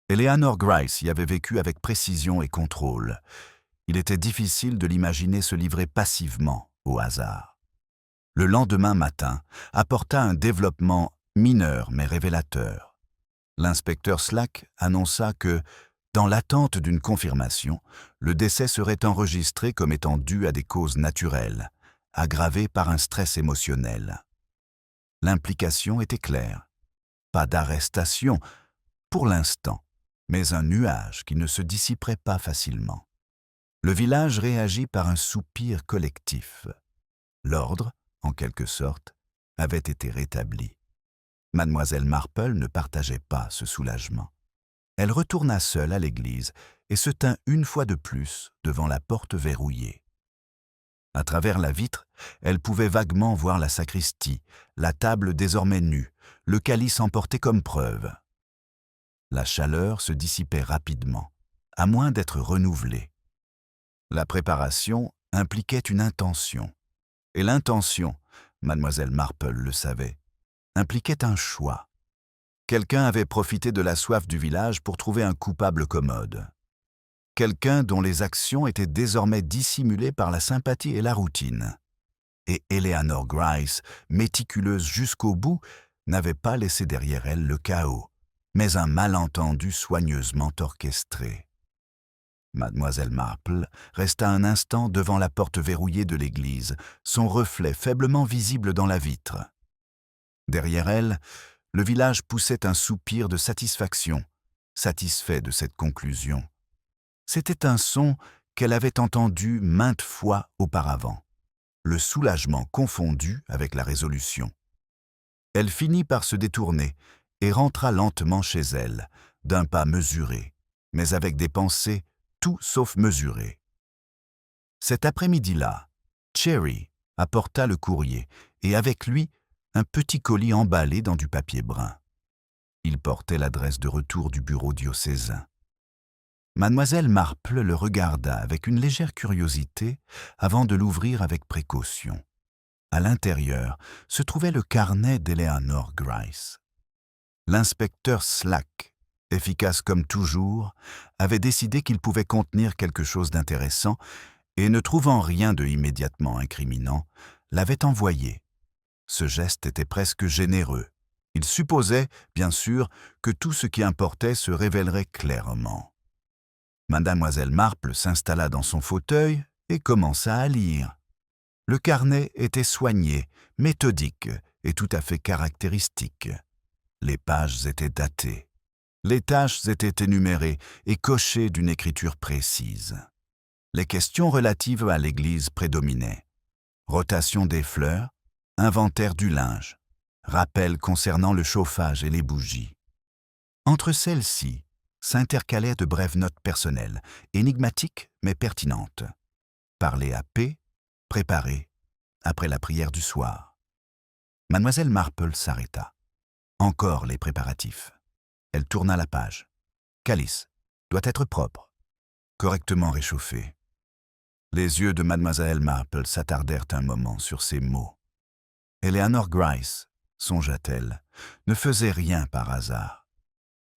Eleanor Grice y avait vécu avec précision et contrôle. Il était difficile de l'imaginer se livrer passivement au hasard. Le lendemain matin apporta un développement mineur mais révélateur. L'inspecteur Slack annonça que, dans l'attente d'une confirmation, le décès serait enregistré comme étant dû à des causes naturelles, aggravées par un stress émotionnel. L'implication était claire. Pas d'arrestation, pour l'instant, mais un nuage qui ne se dissiperait pas facilement. Le village réagit par un soupir collectif. L'ordre, en quelque sorte, avait été rétabli. Mademoiselle Marple ne partageait pas ce soulagement. Elle retourna seule à l'église et se tint une fois de plus devant la porte verrouillée. À travers la vitre, elle pouvait vaguement voir la sacristie, la table désormais nue, le calice emporté comme preuve. La chaleur se dissipait rapidement, à moins d'être renouvelée. La préparation impliquait une intention. Et l'intention, Mademoiselle Marple le savait, impliquait un choix. Quelqu'un avait profité de la soif du village pour trouver un coupable commode. Quelqu'un dont les actions étaient désormais dissimulées par la sympathie et la routine. Et Eleanor Grice, méticuleuse jusqu'au bout, n'avait pas laissé derrière elle le chaos, mais un malentendu soigneusement orchestré. Mademoiselle Marple resta un instant devant la porte verrouillée de l'église, son reflet faiblement visible dans la vitre. Derrière elle, le village poussait un soupir de satisfaction, satisfait de cette conclusion. C'était un son qu'elle avait entendu maintes fois auparavant, le soulagement confondu avec la résolution. Elle finit par se détourner et rentra lentement chez elle, d'un pas mesuré, mais avec des pensées tout sauf mesurées. Cet après-midi-là, Cherry apporta le courrier et avec lui un petit colis emballé dans du papier brun. Il portait l'adresse de retour du bureau diocésain. Mademoiselle Marple le regarda avec une légère curiosité avant de l'ouvrir avec précaution. À l'intérieur se trouvait le carnet d'Eleanor Grice. L'inspecteur Slack, efficace comme toujours, avait décidé qu'il pouvait contenir quelque chose d'intéressant et, ne trouvant rien de immédiatement incriminant, l'avait envoyé. Ce geste était presque généreux. Il supposait, bien sûr, que tout ce qui importait se révélerait clairement. Mademoiselle Marple s'installa dans son fauteuil et commença à lire. Le carnet était soigné, méthodique et tout à fait caractéristique. Les pages étaient datées. Les tâches étaient énumérées et cochées d'une écriture précise. Les questions relatives à l'église prédominaient. Rotation des fleurs, inventaire du linge, rappel concernant le chauffage et les bougies. Entre celles-ci s'intercalaient de brèves notes personnelles, énigmatiques mais pertinentes. Parler à P, préparer, après la prière du soir. Mademoiselle Marple s'arrêta. Encore les préparatifs. Elle tourna la page. Calice doit être propre, correctement réchauffé. Les yeux de Mademoiselle Marple s'attardèrent un moment sur ces mots. Eleanor Gryce, songea-t-elle, ne faisait rien par hasard.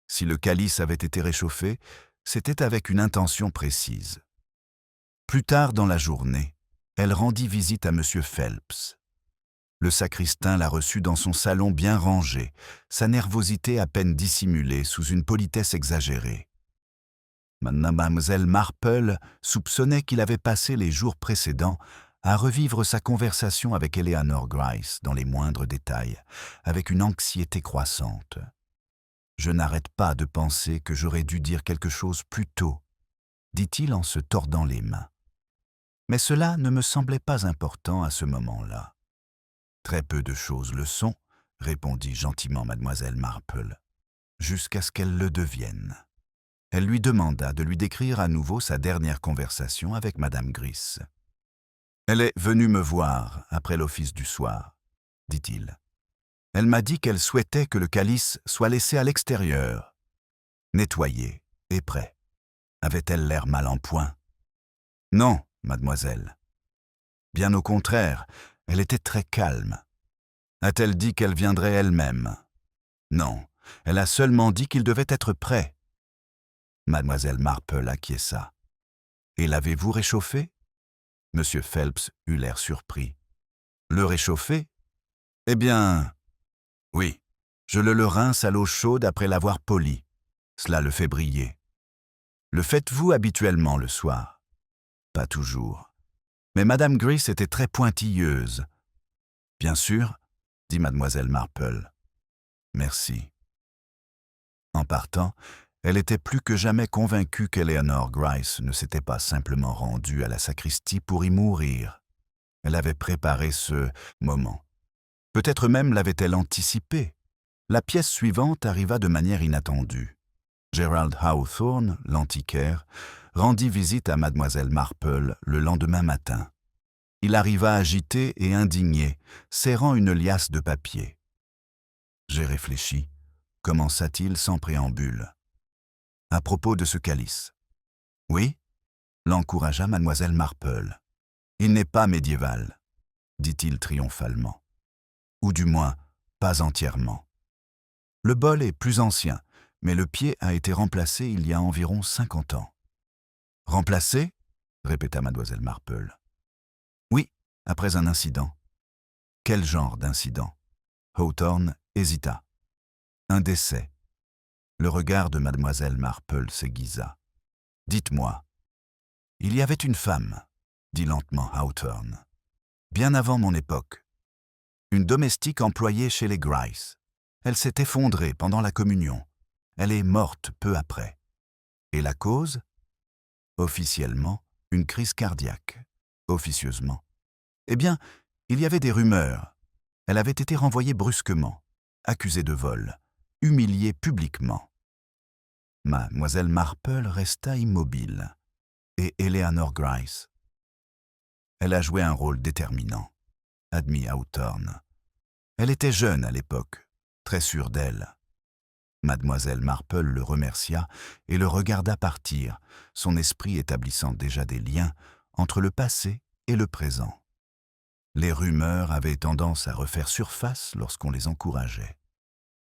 Si le calice avait été réchauffé, c'était avec une intention précise. Plus tard dans la journée, elle rendit visite à M. Phelps. Le sacristain la reçut dans son salon bien rangé, sa nervosité à peine dissimulée sous une politesse exagérée. Mademoiselle Marple soupçonnait qu'il avait passé les jours précédents à revivre sa conversation avec Eleanor Gryce dans les moindres détails, avec une anxiété croissante. « Je n'arrête pas de penser que j'aurais dû dire quelque chose plus tôt, » dit-il en se tordant les mains. Mais cela ne me semblait pas important à ce moment-là. « Très peu de choses le sont, » répondit gentiment Mademoiselle Marple, « jusqu'à ce qu'elles le deviennent. » Elle lui demanda de lui décrire à nouveau sa dernière conversation avec Madame Gryce. « Elle est venue me voir après l'office du soir, » dit-il. « Elle m'a dit qu'elle souhaitait que le calice soit laissé à l'extérieur, nettoyé et prêt. Avait-elle l'air mal en point? »« Non, mademoiselle. Bien au contraire, elle était très calme. A-t-elle dit qu'elle viendrait elle-même? Non, elle a seulement dit qu'il devait être prêt. » Mademoiselle Marple acquiesça. « Et l'avez-vous réchauffé ?» Monsieur Phelps eut l'air surpris. « Le réchauffer? Eh bien, oui, je le rince à l'eau chaude après l'avoir poli. Cela le fait briller. Le faites-vous habituellement le soir? Pas toujours. Mais Madame Gryce était très pointilleuse. Bien sûr, dit Mademoiselle Marple. Merci. En partant, elle était plus que jamais convaincue qu'Eleanor Gryce ne s'était pas simplement rendue à la sacristie pour y mourir. Elle avait préparé ce moment. Peut-être même l'avait-elle anticipé. La pièce suivante arriva de manière inattendue. Gerald Hawthorne, l'antiquaire, rendit visite à Mademoiselle Marple le lendemain matin. Il arriva agité et indigné, serrant une liasse de papier. « J'ai réfléchi », commença-t-il sans préambule. « À propos de ce calice. »« Oui » l'encouragea Mademoiselle Marple. « Il n'est pas médiéval, » dit-il triomphalement. « Ou du moins, pas entièrement. Le bol est plus ancien, mais le pied a été remplacé il y a environ 50 ans. »« Remplacé ?» répéta Mademoiselle Marple. « Oui, après un incident. »« Quel genre d'incident ?» Hawthorne hésita. « Un décès. » Le regard de Mademoiselle Marple s'aiguisa. « Dites-moi. »« Il y avait une femme, » dit lentement Hawthorne, « bien avant mon époque. Une domestique employée chez les Gryce. Elle s'est effondrée pendant la communion. Elle est morte peu après. Et la cause? Officiellement, une crise cardiaque. Officieusement. Eh bien, il y avait des rumeurs. Elle avait été renvoyée brusquement, accusée de vol, humiliée publiquement. Mademoiselle Marple resta immobile. Et Eleanor Gryce? Elle a joué un rôle déterminant, admit Hawthorne. Elle était jeune à l'époque, très sûre d'elle. Mademoiselle Marple le remercia et le regarda partir, son esprit établissant déjà des liens entre le passé et le présent. Les rumeurs avaient tendance à refaire surface lorsqu'on les encourageait.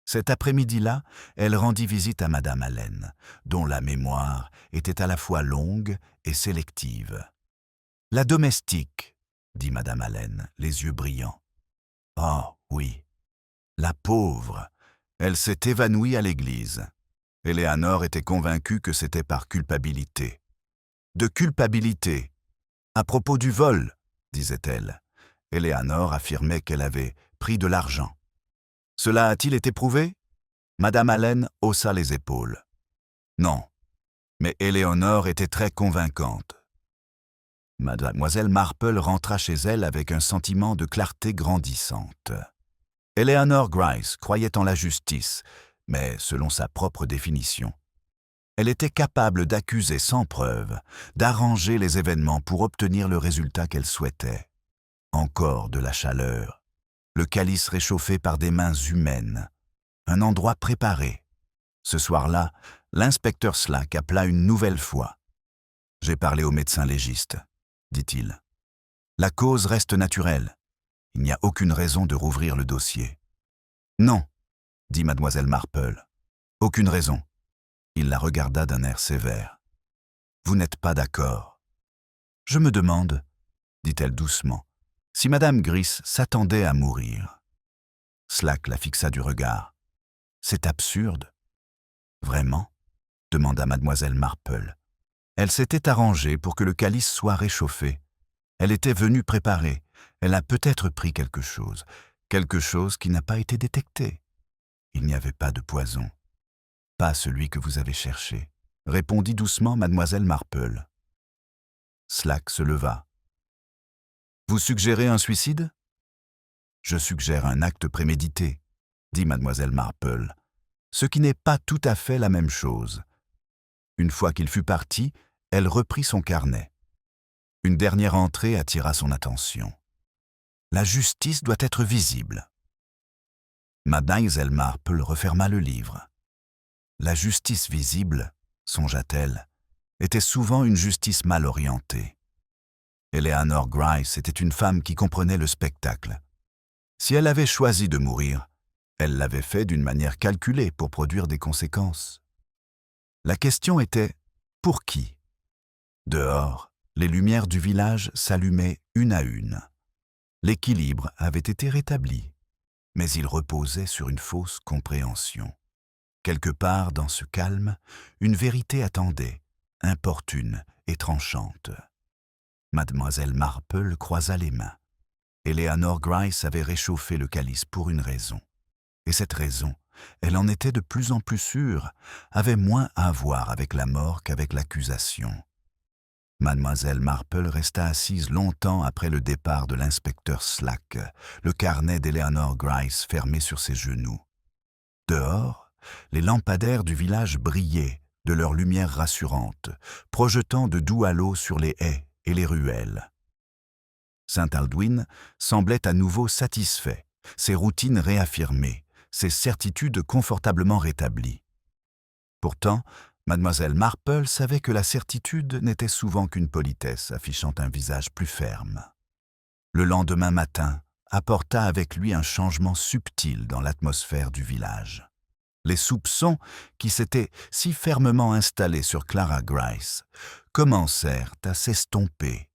Cet après-midi-là, elle rendit visite à Madame Allen, dont la mémoire était à la fois longue et sélective. « La domestique, » dit Madame Allen, les yeux brillants. « Oh, oui. La pauvre, elle s'est évanouie à l'église. Eleanor était convaincue que c'était par culpabilité. De culpabilité. À propos du vol, disait-elle. Eleanor affirmait qu'elle avait pris de l'argent. Cela a-t-il été prouvé? Madame Allen haussa les épaules. Non, mais Eleanor était très convaincante. Mademoiselle Marple rentra chez elle avec un sentiment de clarté grandissante. Eleanor Gryce croyait en la justice, mais selon sa propre définition. Elle était capable d'accuser sans preuve, d'arranger les événements pour obtenir le résultat qu'elle souhaitait. Encore de la chaleur, le calice réchauffé par des mains humaines, un endroit préparé. Ce soir-là, l'inspecteur Slack appela une nouvelle fois. « J'ai parlé au médecin légiste, » dit-il. « La cause reste naturelle. Il n'y a aucune raison de rouvrir le dossier. »« Non, » dit mademoiselle Marple. « Aucune raison. » Il la regarda d'un air sévère. « Vous n'êtes pas d'accord. »« Je me demande, » dit-elle doucement, « si madame Gris s'attendait à mourir. » Slack la fixa du regard. « C'est absurde. »« Vraiment ?» demanda mademoiselle Marple. Elle s'était arrangée pour que le calice soit réchauffé. Elle était venue préparée. Elle a peut-être pris quelque chose qui n'a pas été détecté. Il n'y avait pas de poison. Pas celui que vous avez cherché, répondit doucement mademoiselle Marple. Slack se leva. Vous suggérez un suicide? Je suggère un acte prémédité, dit mademoiselle Marple, ce qui n'est pas tout à fait la même chose. Une fois qu'il fut parti, elle reprit son carnet. Une dernière entrée attira son attention. La justice doit être visible. Mademoiselle Marple referma le livre. La justice visible, songea-t-elle, était souvent une justice mal orientée. Eleanor Grice était une femme qui comprenait le spectacle. Si elle avait choisi de mourir, elle l'avait fait d'une manière calculée pour produire des conséquences. La question était « pour qui ?» Dehors, les lumières du village s'allumaient une à une. L'équilibre avait été rétabli, mais il reposait sur une fausse compréhension. Quelque part dans ce calme, une vérité attendait, importune et tranchante. Mademoiselle Marple croisa les mains. Eleanor Grice avait réchauffé le calice pour une raison. Et cette raison, elle en était de plus en plus sûre, avait moins à voir avec la mort qu'avec l'accusation. Mademoiselle Marple resta assise longtemps après le départ de l'inspecteur Slack, le carnet d'Eleanor Grice fermé sur ses genoux. Dehors, les lampadaires du village brillaient de leur lumière rassurante, projetant de doux halos sur les haies et les ruelles. Saint-Aldwyn semblait à nouveau satisfait, ses routines réaffirmées, ses certitudes confortablement rétablies. Pourtant, mademoiselle Marple savait que la certitude n'était souvent qu'une politesse affichant un visage plus ferme. Le lendemain matin apporta avec lui un changement subtil dans l'atmosphère du village. Les soupçons qui s'étaient si fermement installés sur Clara Grice commencèrent à s'estomper.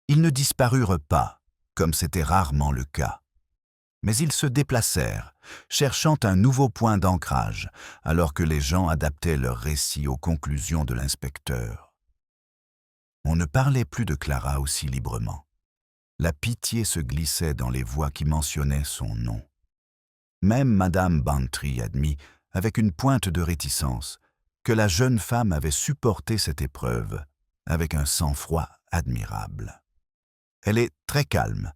Ils ne disparurent pas, comme c'était rarement le cas. Mais ils se déplacèrent, cherchant un nouveau point d'ancrage, alors que les gens adaptaient leurs récits aux conclusions de l'inspecteur. On ne parlait plus de Clara aussi librement. La pitié se glissait dans les voix qui mentionnaient son nom. Même Madame Bantry admit, avec une pointe de réticence, que la jeune femme avait supporté cette épreuve avec un sang-froid admirable. « Elle est très calme »,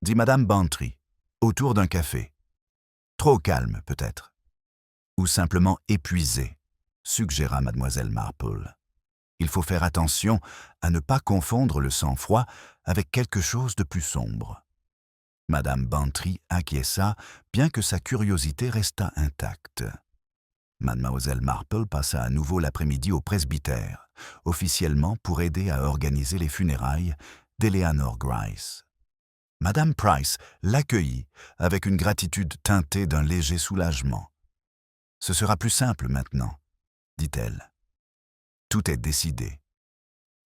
dit Madame Bantry, autour d'un café. « Trop calme, peut-être. » Ou simplement épuisée, suggéra Mademoiselle Marple. Il faut faire attention à ne pas confondre le sang-froid avec quelque chose de plus sombre. Madame Bantry acquiesça, bien que sa curiosité restât intacte. Mademoiselle Marple passa à nouveau l'après-midi au presbytère, officiellement pour aider à organiser les funérailles d'Eleanor Grice. Madame Price l'accueillit avec une gratitude teintée d'un léger soulagement. « Ce sera plus simple maintenant, » dit-elle. « Tout est décidé. »«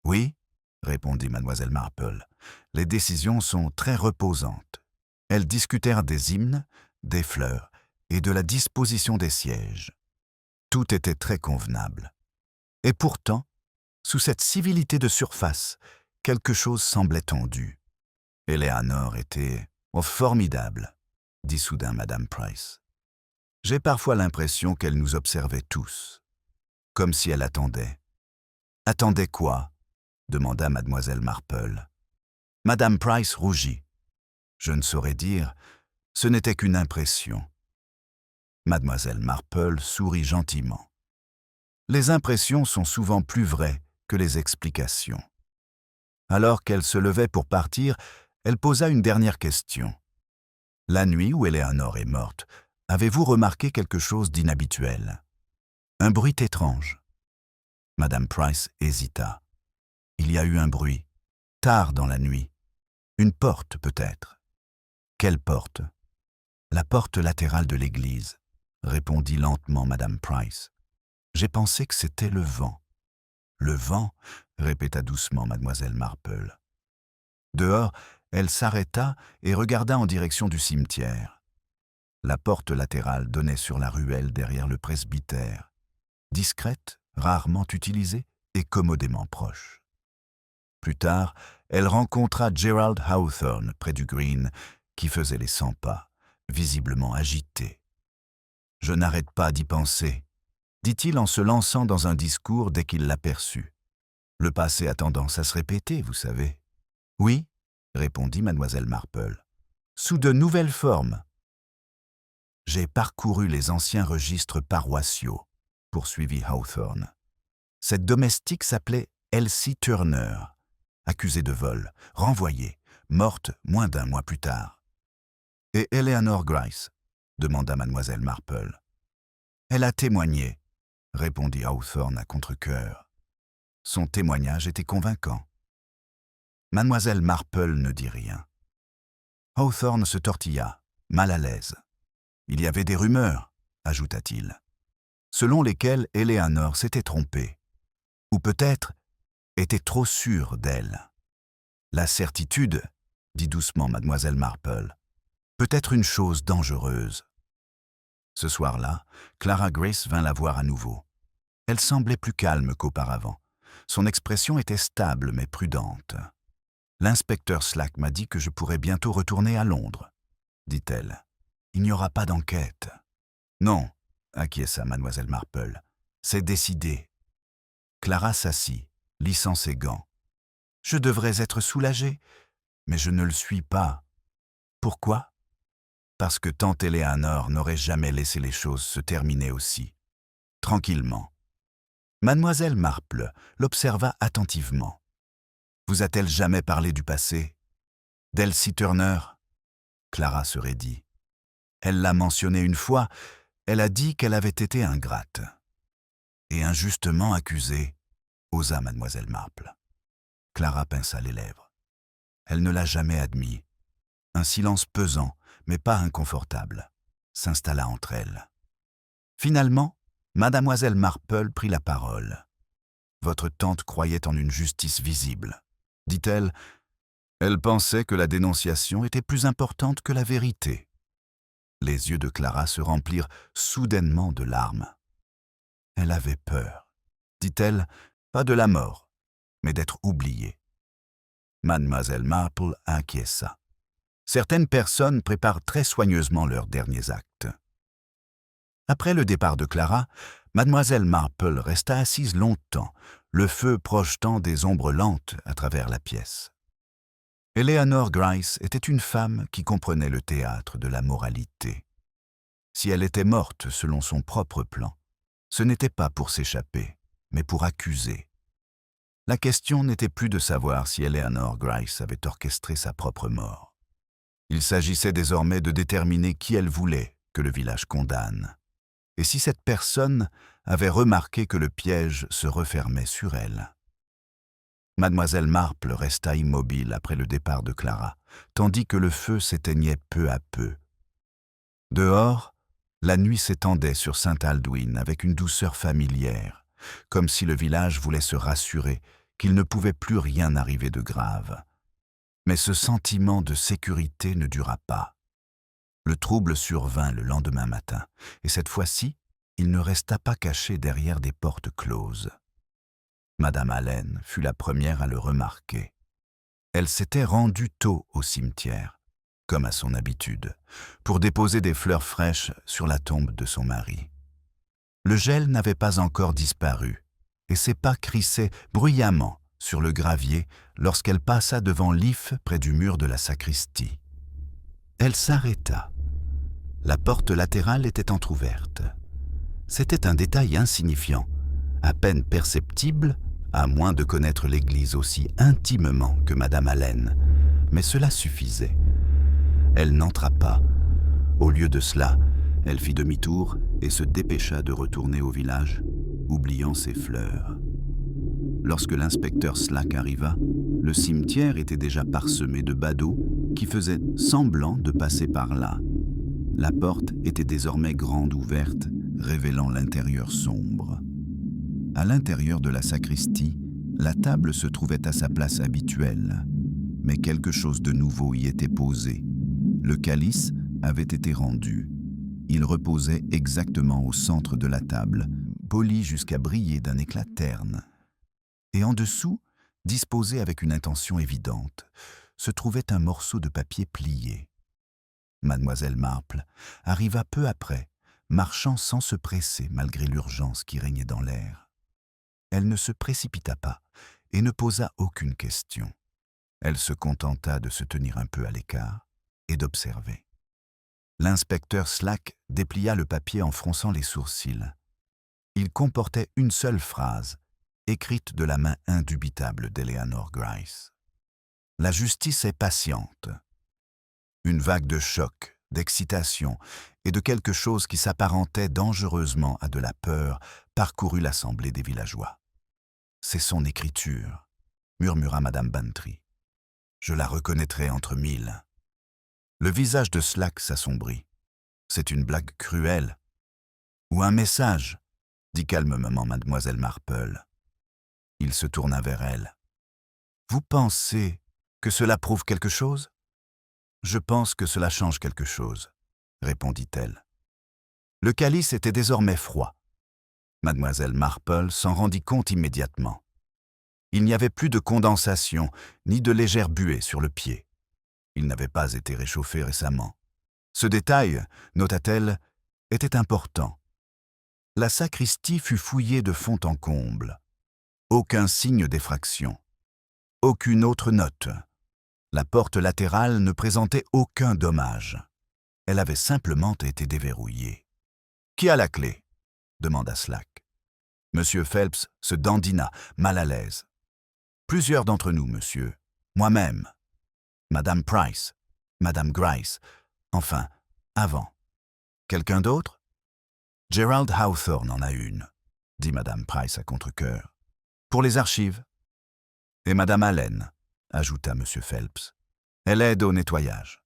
Oui, » répondit mademoiselle Marple, « les décisions sont très reposantes. » Elles discutèrent des hymnes, des fleurs et de la disposition des sièges. Tout était très convenable. Et pourtant, sous cette civilité de surface, quelque chose semblait tendu. Eleanor était formidable, dit soudain Madame Price. J'ai parfois l'impression qu'elle nous observait tous, comme si elle attendait. Attendait quoi? Demanda mademoiselle Marple. Madame Price rougit. Je ne saurais dire, ce n'était qu'une impression. Mademoiselle Marple sourit gentiment. Les impressions sont souvent plus vraies que les explications. Alors qu'elle se levait pour partir, elle posa une dernière question. « La nuit où Eleanor est morte, avez-vous remarqué quelque chose d'inhabituel? Un bruit étrange ?» Madame Price hésita. « Il y a eu un bruit, tard dans la nuit. Une porte, peut-être. »« Quelle porte ?»« La porte latérale de l'église, » répondit lentement Madame Price. « J'ai pensé que c'était le vent. »« Le vent ?» répéta doucement Mademoiselle Marple. Dehors, elle s'arrêta et regarda en direction du cimetière. La porte latérale donnait sur la ruelle derrière le presbytère, discrète, rarement utilisée et commodément proche. Plus tard, elle rencontra Gerald Hawthorne près du green, qui faisait les 100 pas, visiblement agité. « Je n'arrête pas d'y penser », dit-il en se lançant dans un discours dès qu'il l'aperçut. « Le passé a tendance à se répéter, vous savez. »« Oui, » répondit Mademoiselle Marple, « sous de nouvelles formes. »« J'ai parcouru les anciens registres paroissiaux, » poursuivit Hawthorne. « Cette domestique s'appelait Elsie Turner, accusée de vol, renvoyée, morte moins d'un mois plus tard. »« Et Eleanor Gryce ?» demanda Mademoiselle Marple. « Elle a témoigné, » répondit Hawthorne à contre-cœur. Son témoignage était convaincant. Mademoiselle Marple ne dit rien. Hawthorne se tortilla, mal à l'aise. Il y avait des rumeurs, ajouta-t-il, selon lesquelles Eleanor s'était trompée, ou peut-être était trop sûre d'elle. La certitude, dit doucement Mademoiselle Marple, peut être une chose dangereuse. Ce soir-là, Clara Grace vint la voir à nouveau. Elle semblait plus calme qu'auparavant. Son expression était stable mais prudente. « L'inspecteur Slack m'a dit que je pourrais bientôt retourner à Londres, » dit-elle. « Il n'y aura pas d'enquête. »« Non, » acquiesça Mademoiselle Marple. « C'est décidé. » Clara s'assit, lissant ses gants. « Je devrais être soulagée, mais je ne le suis pas. » « Pourquoi ? » Parce que tante Eleanor n'aurait jamais laissé les choses se terminer aussi. Tranquillement. Mademoiselle Marple l'observa attentivement. « Vous a-t-elle jamais parlé du passé? D'Elsie Turner ?» Clara se raidit. Elle l'a mentionné une fois, elle a dit qu'elle avait été ingrate. Et injustement accusée, osa Mademoiselle Marple. Clara pinça les lèvres. Elle ne l'a jamais admis. Un silence pesant, mais pas inconfortable, s'installa entre elles. Finalement, Mademoiselle Marple prit la parole. « Votre tante croyait en une justice visible, » dit-elle. Elle pensait que la dénonciation était plus importante que la vérité. Les yeux de Clara se remplirent soudainement de larmes. Elle avait peur, dit-elle, pas de la mort, mais d'être oubliée. Mademoiselle Marple acquiesça. Certaines personnes préparent très soigneusement leurs derniers actes. Après le départ de Clara, Mademoiselle Marple resta assise longtemps, le feu projetant des ombres lentes à travers la pièce. Eleanor Gryce était une femme qui comprenait le théâtre de la moralité. Si elle était morte selon son propre plan, ce n'était pas pour s'échapper, mais pour accuser. La question n'était plus de savoir si Eleanor Gryce avait orchestré sa propre mort. Il s'agissait désormais de déterminer qui elle voulait que le village condamne, et si cette personne avait remarqué que le piège se refermait sur elle. Mademoiselle Marple resta immobile après le départ de Clara, tandis que le feu s'éteignait peu à peu. Dehors, la nuit s'étendait sur Saint-Aldwyn avec une douceur familière, comme si le village voulait se rassurer qu'il ne pouvait plus rien arriver de grave. Mais ce sentiment de sécurité ne dura pas. Le trouble survint le lendemain matin, et cette fois-ci, il ne resta pas caché derrière des portes closes. Madame Allen fut la première à le remarquer. Elle s'était rendue tôt au cimetière, comme à son habitude, pour déposer des fleurs fraîches sur la tombe de son mari. Le gel n'avait pas encore disparu, et ses pas crissaient bruyamment sur le gravier lorsqu'elle passa devant l'if près du mur de la sacristie. Elle s'arrêta. La porte latérale était entr'ouverte. C'était un détail insignifiant, à peine perceptible, à moins de connaître l'église aussi intimement que Madame Allen, mais cela suffisait. Elle n'entra pas. Au lieu de cela, elle fit demi-tour et se dépêcha de retourner au village, oubliant ses fleurs. Lorsque l'inspecteur Slack arriva, le cimetière était déjà parsemé de badauds qui faisaient semblant de passer par là. La porte était désormais grande ouverte, révélant l'intérieur sombre. À l'intérieur de la sacristie, la table se trouvait à sa place habituelle, mais quelque chose de nouveau y était posé. Le calice avait été rendu. Il reposait exactement au centre de la table, poli jusqu'à briller d'un éclat terne. Et en dessous, disposé avec une intention évidente, se trouvait un morceau de papier plié. Mademoiselle Marple arriva peu après, marchant sans se presser malgré l'urgence qui régnait dans l'air. Elle ne se précipita pas et ne posa aucune question. Elle se contenta de se tenir un peu à l'écart et d'observer. L'inspecteur Slack déplia le papier en fronçant les sourcils. Il comportait une seule phrase, écrite de la main indubitable d'Eleanor Gryce. « La justice est patiente. » Une vague de choc, d'excitation et de quelque chose qui s'apparentait dangereusement à de la peur parcourut l'assemblée des villageois. « C'est son écriture, » murmura Madame Bantry. « Je la reconnaîtrai entre mille. » Le visage de Slack s'assombrit. « C'est une blague cruelle. »« Ou un message, » dit calmement Mademoiselle Marple. Il se tourna vers elle. « Vous pensez que cela prouve quelque chose ?»« Je pense que cela change quelque chose, » répondit-elle. Le calice était désormais froid. Mademoiselle Marple s'en rendit compte immédiatement. Il n'y avait plus de condensation ni de légère buée sur le pied. Il n'avait pas été réchauffé récemment. Ce détail, nota-t-elle, était important. La sacristie fut fouillée de fond en comble. Aucun signe d'effraction. Aucune autre note. La porte latérale ne présentait aucun dommage. Elle avait simplement été déverrouillée. « Qui a la clé ?» demanda Slack. Monsieur Phelps se dandina, mal à l'aise. « Plusieurs d'entre nous, monsieur. Moi-même. Madame Price. Madame Gryce. Enfin, avant. Quelqu'un d'autre ?»« Gerald Hawthorne en a une, » dit Madame Price à contre-cœur. « Pour les archives. »« Et Madame Allen, » ajouta Monsieur Phelps. « Elle aide au nettoyage. »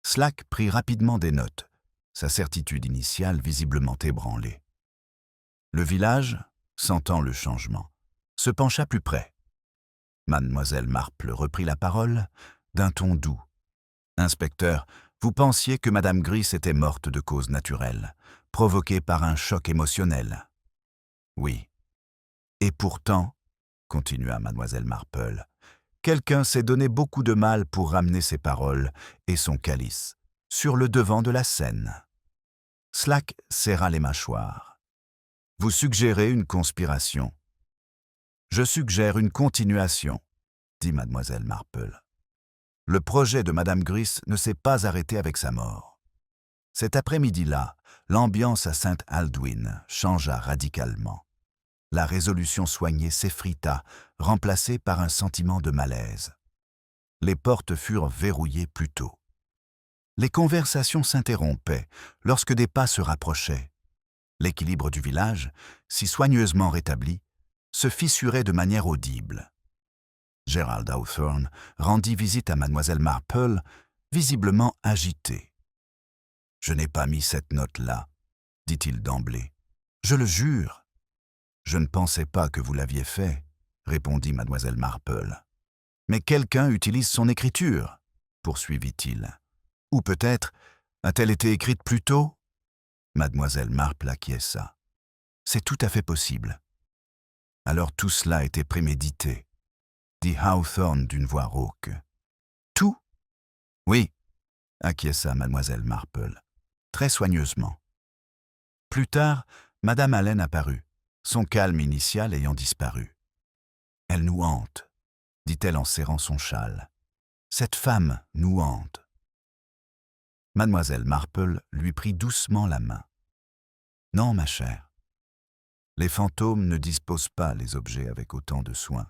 Slack prit rapidement des notes, sa certitude initiale visiblement ébranlée. Le village, sentant le changement, se pencha plus près. Mademoiselle Marple reprit la parole d'un ton doux. « Inspecteur, vous pensiez que Madame Gryce était morte de cause naturelle, provoquée par un choc émotionnel. »« Oui. Et pourtant, » continua Mademoiselle Marple, « quelqu'un s'est donné beaucoup de mal pour ramener ses paroles et son calice sur le devant de la scène. » Slack serra les mâchoires. « Vous suggérez une conspiration. »« Je suggère une continuation, » dit Mademoiselle Marple. « Le projet de Madame Gryce ne s'est pas arrêté avec sa mort. Cet après-midi-là, l'ambiance à Saint-Aldwyn changea radicalement. La résolution soignée s'effrita, remplacée par un sentiment de malaise. Les portes furent verrouillées plus tôt. Les conversations s'interrompaient lorsque des pas se rapprochaient. L'équilibre du village, si soigneusement rétabli, se fissurait de manière audible. Gerald Hawthorne rendit visite à Mademoiselle Marple, visiblement agité. « Je n'ai pas mis cette note-là, » dit-il d'emblée. « Je le jure. »« Je ne pensais pas que vous l'aviez fait, » répondit Mademoiselle Marple. « Mais quelqu'un utilise son écriture, » poursuivit-il. « Ou peut-être a-t-elle été écrite plus tôt ?» Mademoiselle Marple acquiesça. « C'est tout à fait possible. »« Alors tout cela était prémédité, » dit Hawthorne d'une voix rauque. « Tout ?»« Oui, » acquiesça Mademoiselle Marple, très soigneusement. Plus tard, Madame Allen apparut, son calme initial ayant disparu. « Elle nous hante, » dit-elle en serrant son châle. « Cette femme nous hante. » Mademoiselle Marple lui prit doucement la main. « Non, ma chère. Les fantômes ne disposent pas les objets avec autant de soin. »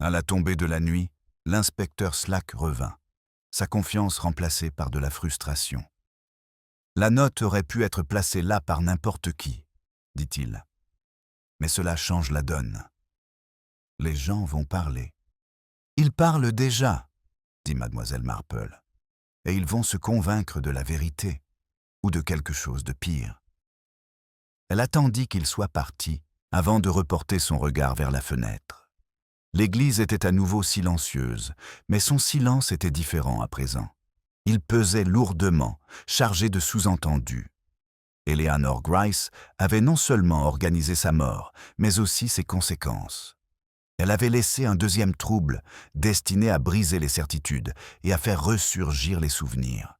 À la tombée de la nuit, l'inspecteur Slack revint, sa confiance remplacée par de la frustration. « La note aurait pu être placée là par n'importe qui, dit-il. Mais cela change la donne. Les gens vont parler. »« Ils parlent déjà, » dit mademoiselle Marple, « et ils vont se convaincre de la vérité, ou de quelque chose de pire. » Elle attendit qu'il soit parti avant de reporter son regard vers la fenêtre. L'église était à nouveau silencieuse, mais son silence était différent à présent. Il pesait lourdement, chargé de sous-entendus. Eleanor Gryce avait non seulement organisé sa mort, mais aussi ses conséquences. Elle avait laissé un deuxième trouble, destiné à briser les certitudes et à faire ressurgir les souvenirs.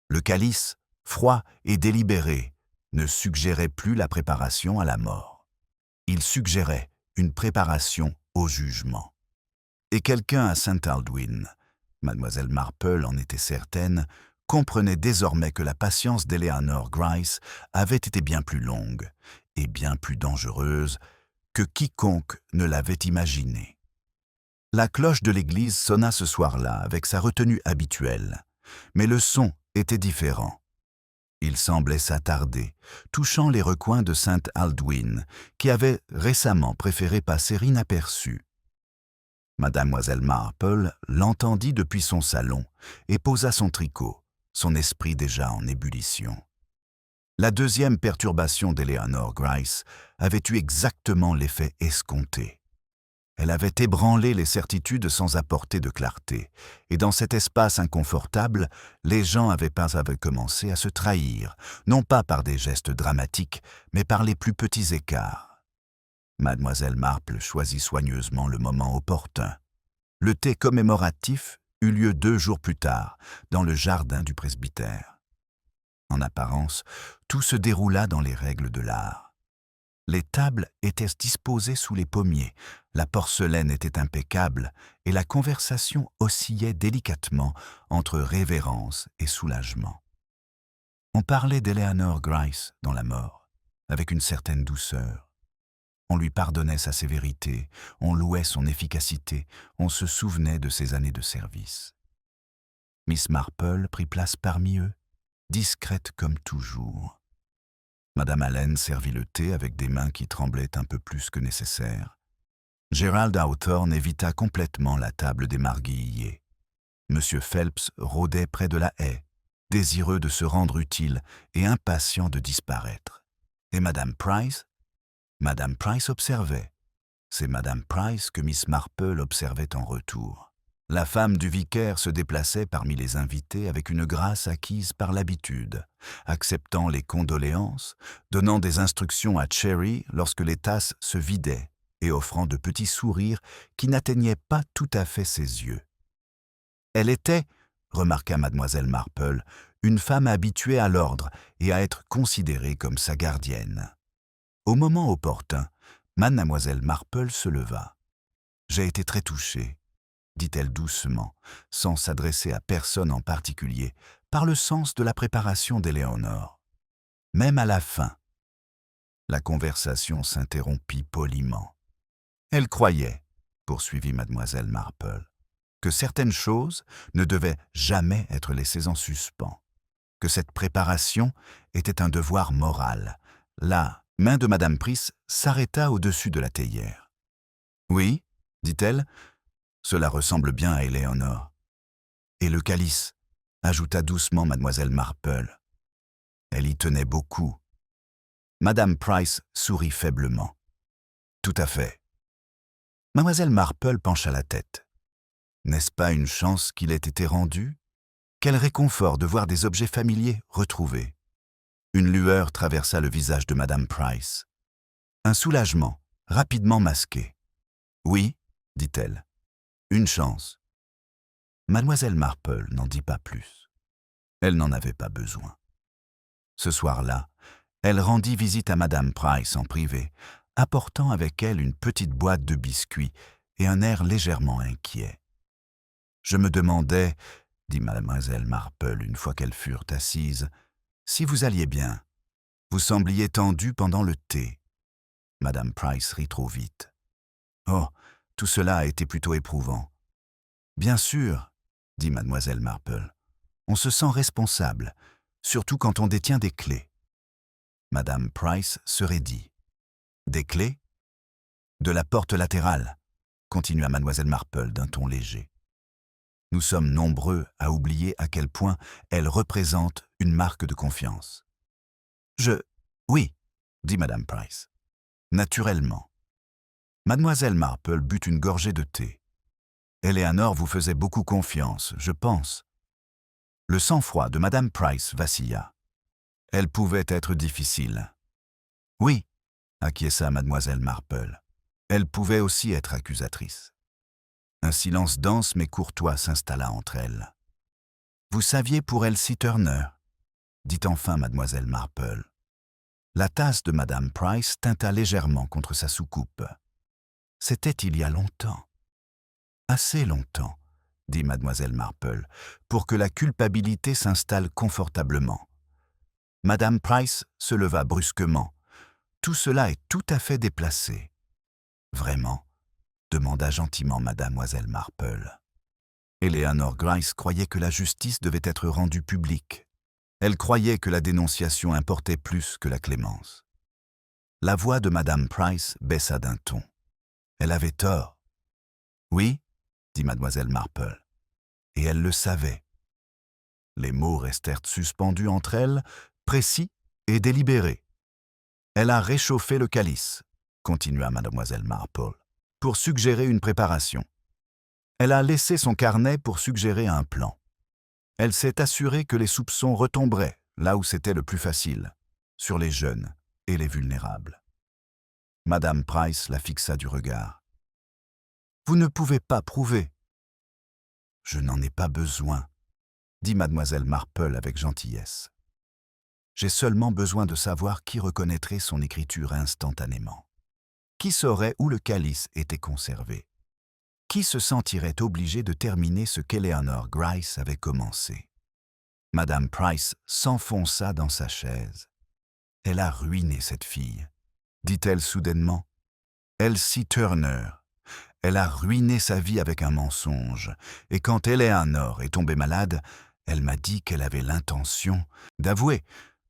Le calice, froid et délibéré, ne suggérait plus la préparation à la mort. Il suggérait une préparation au jugement. Et quelqu'un à St. Aldwyn, mademoiselle Marple en était certaine, comprenait désormais que la patience d'Eleanor Gryce avait été bien plus longue et bien plus dangereuse que quiconque ne l'avait imaginé. La cloche de l'église sonna ce soir-là avec sa retenue habituelle, mais le son était différent. Il semblait s'attarder, touchant les recoins de St. Aldwyn, qui avait récemment préféré passer inaperçu. Mademoiselle Marple l'entendit depuis son salon et posa son tricot, son esprit déjà en ébullition. La deuxième perturbation d'Eleanor Gryce avait eu exactement l'effet escompté. Elle avait ébranlé les certitudes sans apporter de clarté, et dans cet espace inconfortable, les gens avaient commencé à se trahir, non pas par des gestes dramatiques, mais par les plus petits écarts. Mademoiselle Marple choisit soigneusement le moment opportun. Le thé commémoratif eut lieu 2 jours plus tard, dans le jardin du presbytère. En apparence, tout se déroula dans les règles de l'art. Les tables étaient disposées sous les pommiers, la porcelaine était impeccable et la conversation oscillait délicatement entre révérence et soulagement. On parlait d'Eleanor Gryce dans la mort, avec une certaine douceur. On lui pardonnait sa sévérité, on louait son efficacité, on se souvenait de ses années de service. Miss Marple prit place parmi eux, discrète comme toujours. Madame Allen servit le thé avec des mains qui tremblaient un peu plus que nécessaire. Gerald Hawthorne évita complètement la table des marguilliers. Monsieur Phelps rôdait près de la haie, désireux de se rendre utile et impatient de disparaître. Et Madame Price observait. C'est Madame Price que Miss Marple observait en retour. La femme du vicaire se déplaçait parmi les invités avec une grâce acquise par l'habitude, acceptant les condoléances, donnant des instructions à Cherry lorsque les tasses se vidaient et offrant de petits sourires qui n'atteignaient pas tout à fait ses yeux. Elle était, remarqua mademoiselle Marple, une femme habituée à l'ordre et à être considérée comme sa gardienne. Au moment opportun, mademoiselle Marple se leva. « J'ai été très touchée, » dit-elle doucement, sans s'adresser à personne en particulier, par le sens de la préparation d'Éléonore. Même à la fin, la conversation s'interrompit poliment. Elle croyait, poursuivit mademoiselle Marple, que certaines choses ne devaient jamais être laissées en suspens, que cette préparation était un devoir moral. La main de madame Price s'arrêta au-dessus de la théière. « Oui, dit-elle, cela ressemble bien à Éléonore. Et le calice, ajouta doucement mademoiselle Marple. Elle y tenait beaucoup. Madame Price sourit faiblement. Tout à fait. Mademoiselle Marple pencha la tête. N'est-ce pas une chance qu'il ait été rendu? Quel réconfort de voir des objets familiers retrouvés. Une lueur traversa le visage de madame Price. Un soulagement, rapidement masqué. Oui, dit-elle. Une chance. Mademoiselle Marple n'en dit pas plus. Elle n'en avait pas besoin. Ce soir-là, elle rendit visite à madame Price en privé, apportant avec elle une petite boîte de biscuits et un air légèrement inquiet. Je me demandais, dit mademoiselle Marple une fois qu'elles furent assises, « si vous alliez bien. Vous sembliez tendue pendant le thé. » Madame Price rit trop vite. « Oh, tout cela a été plutôt éprouvant. »« Bien sûr, » dit mademoiselle Marple. « On se sent responsable, surtout quand on détient des clés. » Madame Price se raidit. « Des clés ? De la porte latérale, » continua mademoiselle Marple d'un ton léger. « Nous sommes nombreux à oublier à quel point elle représente une marque de confiance. »« Oui, » dit madame Price. « Naturellement. » Mademoiselle Marple but une gorgée de thé. « Eleanor vous faisait beaucoup confiance, je pense. » Le sang-froid de madame Price vacilla. « Elle pouvait être difficile. »« Oui, » acquiesça mademoiselle Marple. « Elle pouvait aussi être accusatrice. » Un silence dense mais courtois s'installa entre elles. « Vous saviez pour Elsie Turner » dit enfin mademoiselle Marple. La tasse de madame Price tinta légèrement contre sa soucoupe. « C'était il y a longtemps. »« Assez longtemps, » dit mademoiselle Marple, pour que la culpabilité s'installe confortablement. Madame Price se leva brusquement. « Tout cela est tout à fait déplacé. »« Vraiment ?» demanda gentiment mademoiselle Marple. Eleanor Gryce croyait que la justice devait être rendue publique. Elle croyait que la dénonciation importait plus que la clémence. La voix de madame Price baissa d'un ton. Elle avait tort. « Oui, » dit mademoiselle Marple. Et elle le savait. Les mots restèrent suspendus entre elles, précis et délibérés. « Elle a réchauffé le calice, » continua mademoiselle Marple, « pour suggérer une préparation. Elle a laissé son carnet pour suggérer un plan. Elle s'est assurée que les soupçons retomberaient là où c'était le plus facile, sur les jeunes et les vulnérables. » Madame Price la fixa du regard. « Vous ne pouvez pas prouver. »« Je n'en ai pas besoin, » dit mademoiselle Marple avec gentillesse. « J'ai seulement besoin de savoir qui reconnaîtrait son écriture instantanément. Qui saurait où le calice était conservé. Qui se sentirait obligé de terminer ce qu'Eleanor Gryce avait commencé. » Madame Price s'enfonça dans sa chaise. « Elle a ruiné cette fille, » dit-elle soudainement. « Elsie Turner. Elle a ruiné sa vie avec un mensonge, et quand Eleanor est tombée malade, elle m'a dit qu'elle avait l'intention d'avouer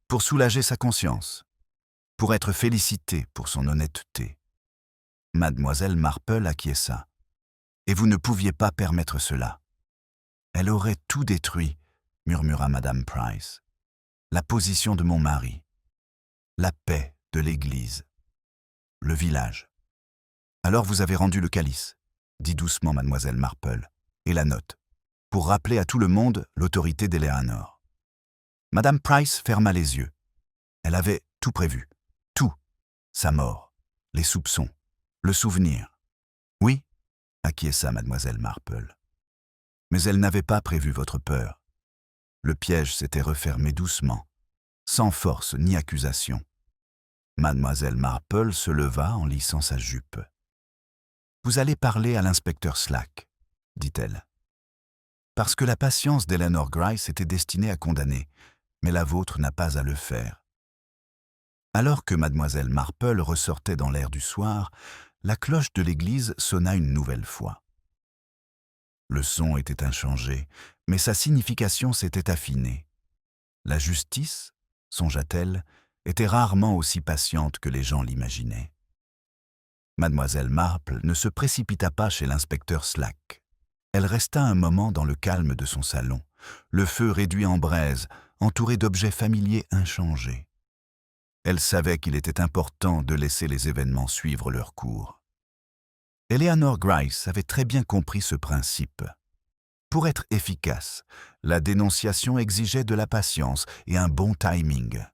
pour soulager sa conscience, pour être félicitée pour son honnêteté. » Mademoiselle Marple acquiesça. « Et vous ne pouviez pas permettre cela. »« Elle aurait tout détruit, » murmura madame Price. « La position de mon mari, la paix de l'Église, le village. »« Alors vous avez rendu le calice, » dit doucement mademoiselle Marple, « et la note, pour rappeler à tout le monde l'autorité d'Eleanor. » Madame Price ferma les yeux. Elle avait tout prévu, tout, sa mort, les soupçons, le souvenir. « Oui, » acquiesça mademoiselle Marple. « Mais elle n'avait pas prévu votre peur. Le piège s'était refermé doucement, sans force ni accusation. » Mademoiselle Marple se leva en lissant sa jupe. « Vous allez parler à l'inspecteur Slack, » dit-elle. « Parce que la patience d'Eleanor Gryce était destinée à condamner, mais la vôtre n'a pas à le faire. » Alors que mademoiselle Marple ressortait dans l'air du soir, la cloche de l'église sonna une nouvelle fois. Le son était inchangé, mais sa signification s'était affinée. La justice, songea-t-elle, était rarement aussi patiente que les gens l'imaginaient. Mademoiselle Marple ne se précipita pas chez l'inspecteur Slack. Elle resta un moment dans le calme de son salon, le feu réduit en braise, entouré d'objets familiers inchangés. Elle savait qu'il était important de laisser les événements suivre leur cours. Eleanor Gryce avait très bien compris ce principe. Pour être efficace, la dénonciation exigeait de la patience et un bon timing.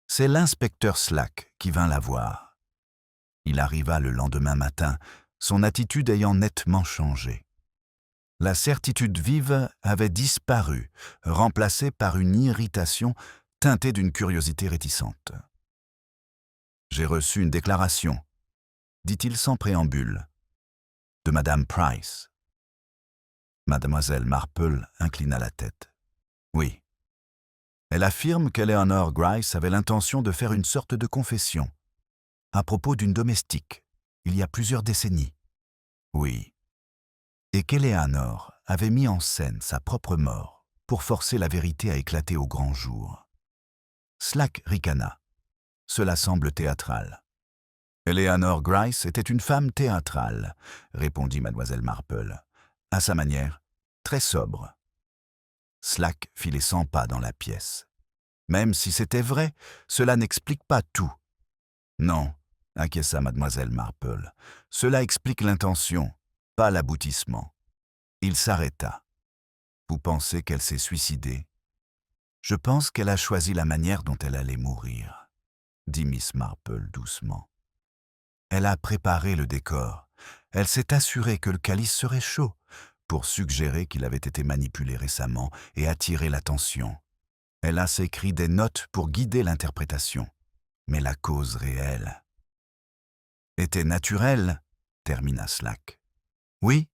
C'est l'inspecteur Slack qui vint la voir. Il arriva le lendemain matin, son attitude ayant nettement changé. La certitude vive avait disparu, remplacée par une irritation teintée d'une curiosité réticente. « J'ai reçu une déclaration, » dit-il sans préambule, « de madame Price. » Mademoiselle Marple inclina la tête. Oui. Elle affirme qu'Eleanor Gryce avait l'intention de faire une sorte de confession, à propos d'une domestique, il y a plusieurs décennies. Oui. Et qu'Eleanor avait mis en scène sa propre mort pour forcer la vérité à éclater au grand jour. Slack ricana. Cela semble théâtral. Eleanor Gryce était une femme théâtrale, répondit mademoiselle Marple, à sa manière, très sobre. Slack fit les 100 pas dans la pièce. Même si c'était vrai, cela n'explique pas tout. Non, acquiesça mademoiselle Marple, cela explique l'intention, pas l'aboutissement. Il s'arrêta. Vous pensez qu'elle s'est suicidée? Je pense qu'elle a choisi la manière dont elle allait mourir, dit Miss Marple doucement. Elle a préparé le décor. Elle s'est assurée que le calice serait chaud pour suggérer qu'il avait été manipulé récemment et attirer l'attention. Elle a s'écrit des notes pour guider l'interprétation. Mais la cause réelle était naturelle, termina Slack. Oui,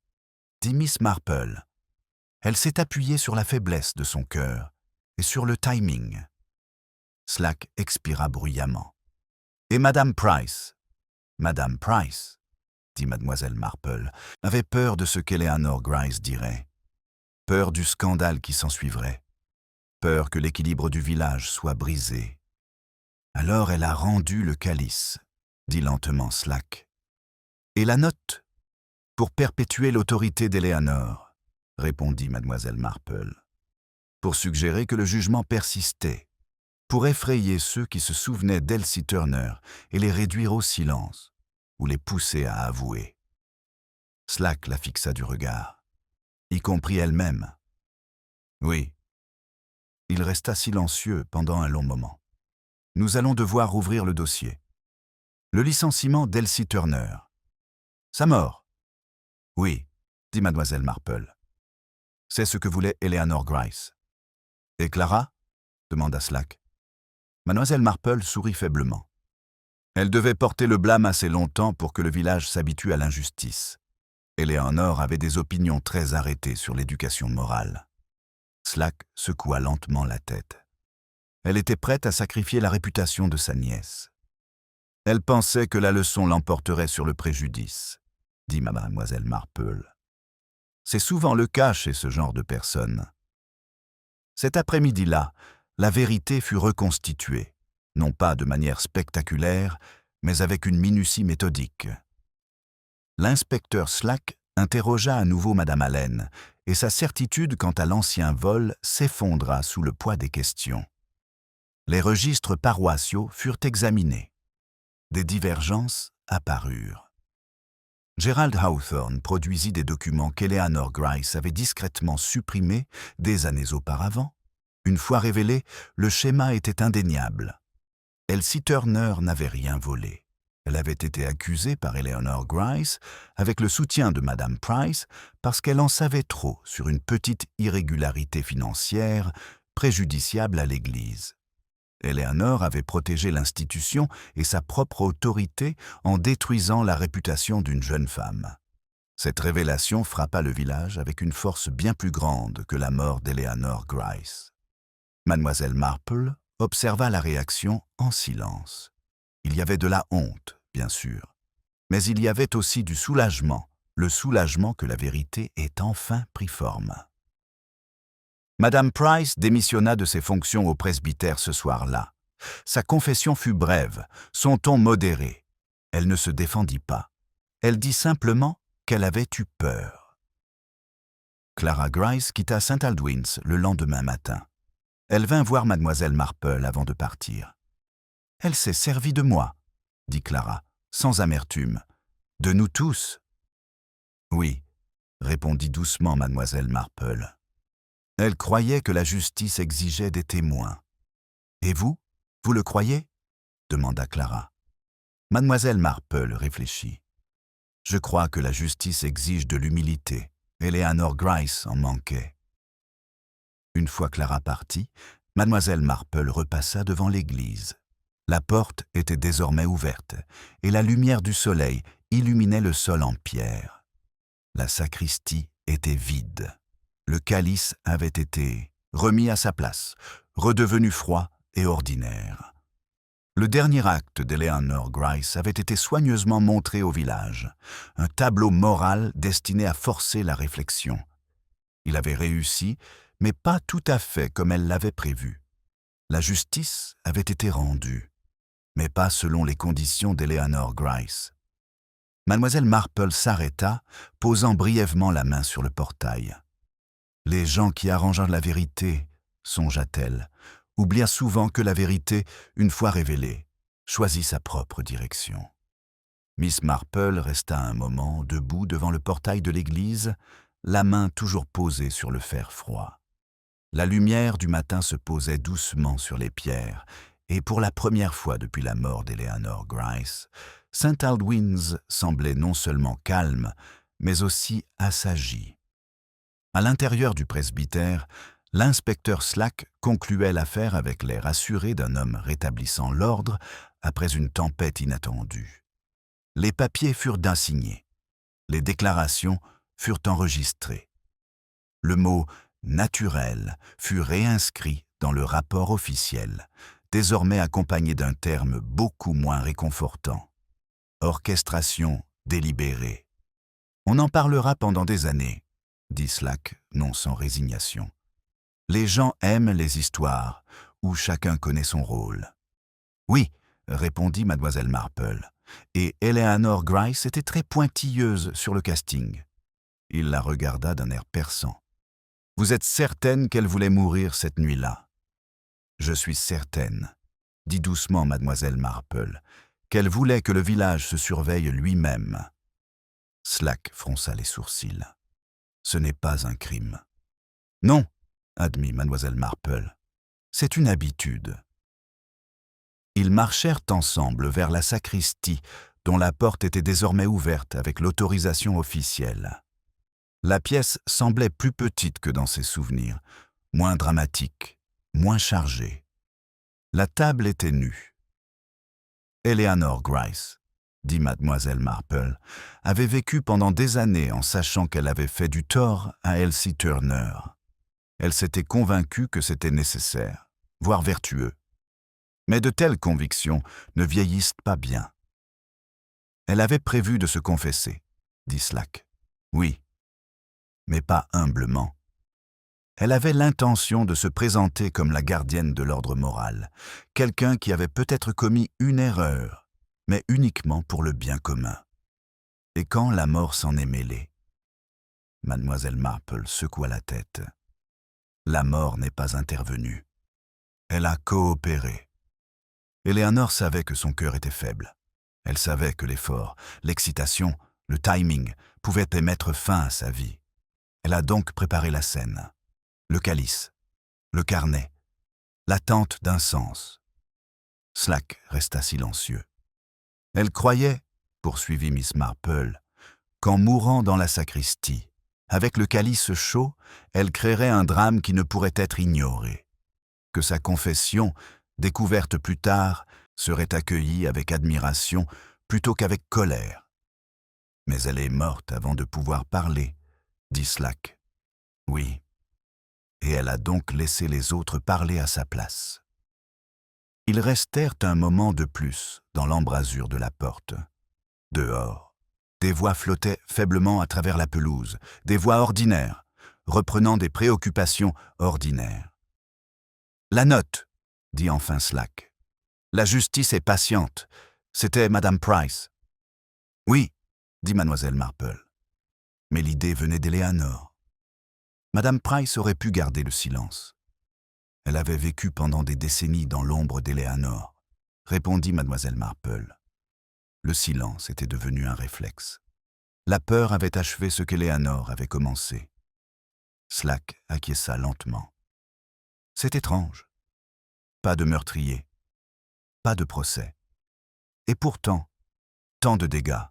dit Miss Marple. Elle s'est appuyée sur la faiblesse de son cœur et sur le timing. Slack expira bruyamment. Et Madame Price? Madame Price, dit mademoiselle Marple, avait peur de ce qu'Eleanor Gryce dirait. Peur du scandale qui s'ensuivrait. Peur que l'équilibre du village soit brisé. Alors elle a rendu le calice, dit lentement Slack. Et la note? Pour perpétuer l'autorité d'Eleanor, répondit mademoiselle Marple. Pour suggérer que le jugement persistait. Pour effrayer ceux qui se souvenaient d'Elsie Turner et les réduire au silence, ou les pousser à avouer. Slack la fixa du regard, y compris elle-même. Oui. Il resta silencieux pendant un long moment. Nous allons devoir rouvrir le dossier. Le licenciement d'Elsie Turner. Sa mort. Oui, dit mademoiselle Marple. C'est ce que voulait Eleanor Gryce. Et Clara? Demanda Slack. Mademoiselle Marple sourit faiblement. Elle devait porter le blâme assez longtemps pour que le village s'habitue à l'injustice. Eleanor avait des opinions très arrêtées sur l'éducation morale. Slack secoua lentement la tête. Elle était prête à sacrifier la réputation de sa nièce. Elle pensait que la leçon l'emporterait sur le préjudice, dit mademoiselle Marple. C'est souvent le cas chez ce genre de personnes. Cet après-midi-là, la vérité fut reconstituée, non pas de manière spectaculaire, mais avec une minutie méthodique. L'inspecteur Slack interrogea à nouveau madame Allen, et sa certitude quant à l'ancien vol s'effondra sous le poids des questions. Les registres paroissiaux furent examinés. Des divergences apparurent. Gerald Hawthorne produisit des documents qu'Eleanor Gryce avait discrètement supprimés des années auparavant. Une fois révélé, le schéma était indéniable. Elsie Turner n'avait rien volé. Elle avait été accusée par Eleanor Gryce avec le soutien de Madame Price parce qu'elle en savait trop sur une petite irrégularité financière préjudiciable à l'Église. Eleanor avait protégé l'institution et sa propre autorité en détruisant la réputation d'une jeune femme. Cette révélation frappa le village avec une force bien plus grande que la mort d'Eleanor Gryce. Mademoiselle Marple observa la réaction en silence. Il y avait de la honte, bien sûr, mais il y avait aussi du soulagement, le soulagement que la vérité ait enfin pris forme. Madame Price démissionna de ses fonctions au presbytère ce soir-là. Sa confession fut brève, son ton modéré. Elle ne se défendit pas. Elle dit simplement qu'elle avait eu peur. Clara Gryce quitta St. Aldwyn's le lendemain matin. Elle vint voir mademoiselle Marple avant de partir. « Elle s'est servie de moi, » dit Clara, sans amertume. « De nous tous. »« Oui, » répondit doucement mademoiselle Marple. Elle croyait que la justice exigeait des témoins. « Et vous, vous le croyez ?» demanda Clara. Mademoiselle Marple réfléchit. « Je crois que la justice exige de l'humilité. Eleanor Gryce en manquait. » Une fois Clara partie, mademoiselle Marple repassa devant l'église. La porte était désormais ouverte, et la lumière du soleil illuminait le sol en pierre. La sacristie était vide. Le calice avait été remis à sa place, redevenu froid et ordinaire. Le dernier acte d'Eleanor Gryce avait été soigneusement montré au village, un tableau moral destiné à forcer la réflexion. Il avait réussi, mais pas tout à fait comme elle l'avait prévu. La justice avait été rendue, mais pas selon les conditions d'Eleanor Gryce. Mademoiselle Marple s'arrêta, posant brièvement la main sur le portail. Les gens qui arrangent la vérité, songea-t-elle, oublient souvent que la vérité, une fois révélée, choisit sa propre direction. Miss Marple resta un moment debout devant le portail de l'église, la main toujours posée sur le fer froid. La lumière du matin se posait doucement sur les pierres, et pour la première fois depuis la mort d'Eleanor Gryce, St. Aldwyn's semblait non seulement calme, mais aussi assagi. À l'intérieur du presbytère, l'inspecteur Slack concluait l'affaire avec l'air assuré d'un homme rétablissant l'ordre après une tempête inattendue. Les papiers furent assignés. Les déclarations furent enregistrées. Le mot « naturel » fut réinscrit dans le rapport officiel, désormais accompagné d'un terme beaucoup moins réconfortant. Orchestration délibérée. On en parlera pendant des années, dit Slack, non sans résignation. Les gens aiment les histoires, où chacun connaît son rôle. Oui, répondit mademoiselle Marple, et Eleanor Gryce était très pointilleuse sur le casting. Il la regarda d'un air perçant. Vous êtes certaine qu'elle voulait mourir cette nuit-là? Je suis certaine, dit doucement mademoiselle Marple, qu'elle voulait que le village se surveille lui-même. Slack fronça les sourcils. Ce n'est pas un crime. Non, admit mademoiselle Marple. C'est une habitude. Ils marchèrent ensemble vers la sacristie, dont la porte était désormais ouverte avec l'autorisation officielle. La pièce semblait plus petite que dans ses souvenirs, moins dramatique, moins chargée. La table était nue. Eleanor Gryce, dit mademoiselle Marple, avait vécu pendant des années en sachant qu'elle avait fait du tort à Elsie Turner. Elle s'était convaincue que c'était nécessaire, voire vertueux. Mais de telles convictions ne vieillissent pas bien. Elle avait prévu de se confesser, dit Slack. Oui, mais pas humblement. Elle avait l'intention de se présenter comme la gardienne de l'ordre moral, quelqu'un qui avait peut-être commis une erreur, mais uniquement pour le bien commun. Et quand la mort s'en est mêlée? Mademoiselle Marple secoua la tête. La mort n'est pas intervenue. Elle a coopéré. Eleanor savait que son cœur était faible. Elle savait que l'effort, l'excitation, le timing pouvaient mettre fin à sa vie. Elle a donc préparé la scène. Le calice, le carnet, l'attente d'un sens. Slack resta silencieux. Elle croyait, poursuivit Miss Marple, qu'en mourant dans la sacristie, avec le calice chaud, elle créerait un drame qui ne pourrait être ignoré. Que sa confession, découverte plus tard, serait accueillie avec admiration plutôt qu'avec colère. Mais elle est morte avant de pouvoir parler, dit Slack. Oui. Et elle a donc laissé les autres parler à sa place. Ils restèrent un moment de plus dans l'embrasure de la porte. Dehors, des voix flottaient faiblement à travers la pelouse, des voix ordinaires, reprenant des préoccupations ordinaires. « La note !» dit enfin Slack. « La justice est patiente. C'était Madame Price. »« Oui, » dit mademoiselle Marple. Mais l'idée venait d'Eleanor. Madame Price aurait pu garder le silence. Elle avait vécu pendant des décennies dans l'ombre d'Eleanor, répondit mademoiselle Marple. Le silence était devenu un réflexe. La peur avait achevé ce qu'Eleanor avait commencé. Slack acquiesça lentement. C'est étrange. Pas de meurtrier. Pas de procès. Et pourtant, tant de dégâts.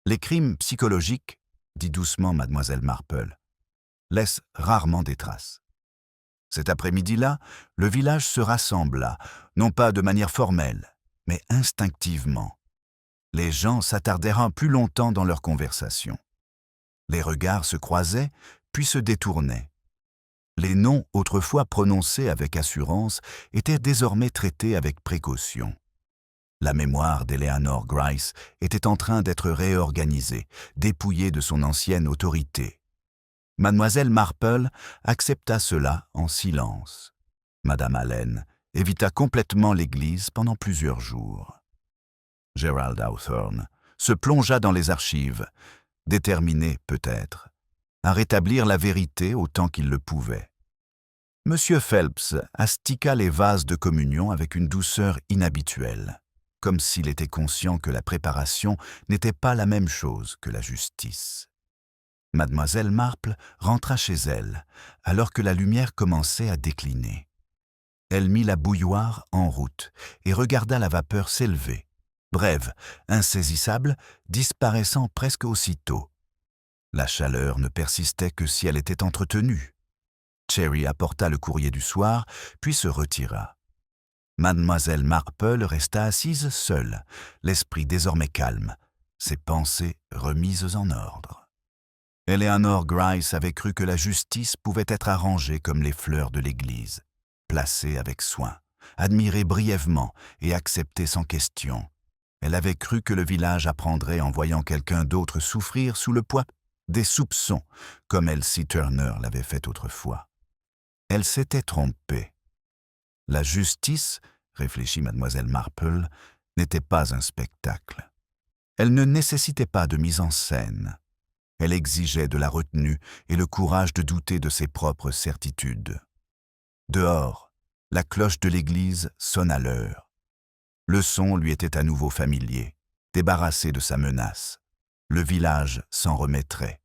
Les crimes psychologiques, dit doucement mademoiselle Marple, laissent rarement des traces. Cet après-midi-là, le village se rassembla, non pas de manière formelle, mais instinctivement. Les gens s'attardèrent plus longtemps dans leur conversation. Les regards se croisaient, puis se détournait. Les noms autrefois prononcés avec assurance étaient désormais traités avec précaution. La mémoire d'Eleanor Gryce était en train d'être réorganisée, dépouillée de son ancienne autorité. Mademoiselle Marple accepta cela en silence. Madame Allen évita complètement l'église pendant plusieurs jours. Gerald Hawthorne se plongea dans les archives, déterminé peut-être à rétablir la vérité autant qu'il le pouvait. Monsieur Phelps astiqua les vases de communion avec une douceur inhabituelle, comme s'il était conscient que la préparation n'était pas la même chose que la justice. Mademoiselle Marple rentra chez elle, alors que la lumière commençait à décliner. Elle mit la bouilloire en route et regarda la vapeur s'élever, brève, insaisissable, disparaissant presque aussitôt. La chaleur ne persistait que si elle était entretenue. Cherry apporta le courrier du soir, puis se retira. Mademoiselle Marple resta assise seule, l'esprit désormais calme, ses pensées remises en ordre. Eleanor Gryce avait cru que la justice pouvait être arrangée comme les fleurs de l'église, placée avec soin, admirée brièvement et acceptée sans question. Elle avait cru que le village apprendrait en voyant quelqu'un d'autre souffrir sous le poids des soupçons, comme Elsie Turner l'avait fait autrefois. Elle s'était trompée. La justice, réfléchit mademoiselle Marple, n'était pas un spectacle. Elle ne nécessitait pas de mise en scène. Elle exigeait de la retenue et le courage de douter de ses propres certitudes. Dehors, la cloche de l'église sonna l'heure. Le son lui était à nouveau familier, débarrassé de sa menace. Le village s'en remettrait.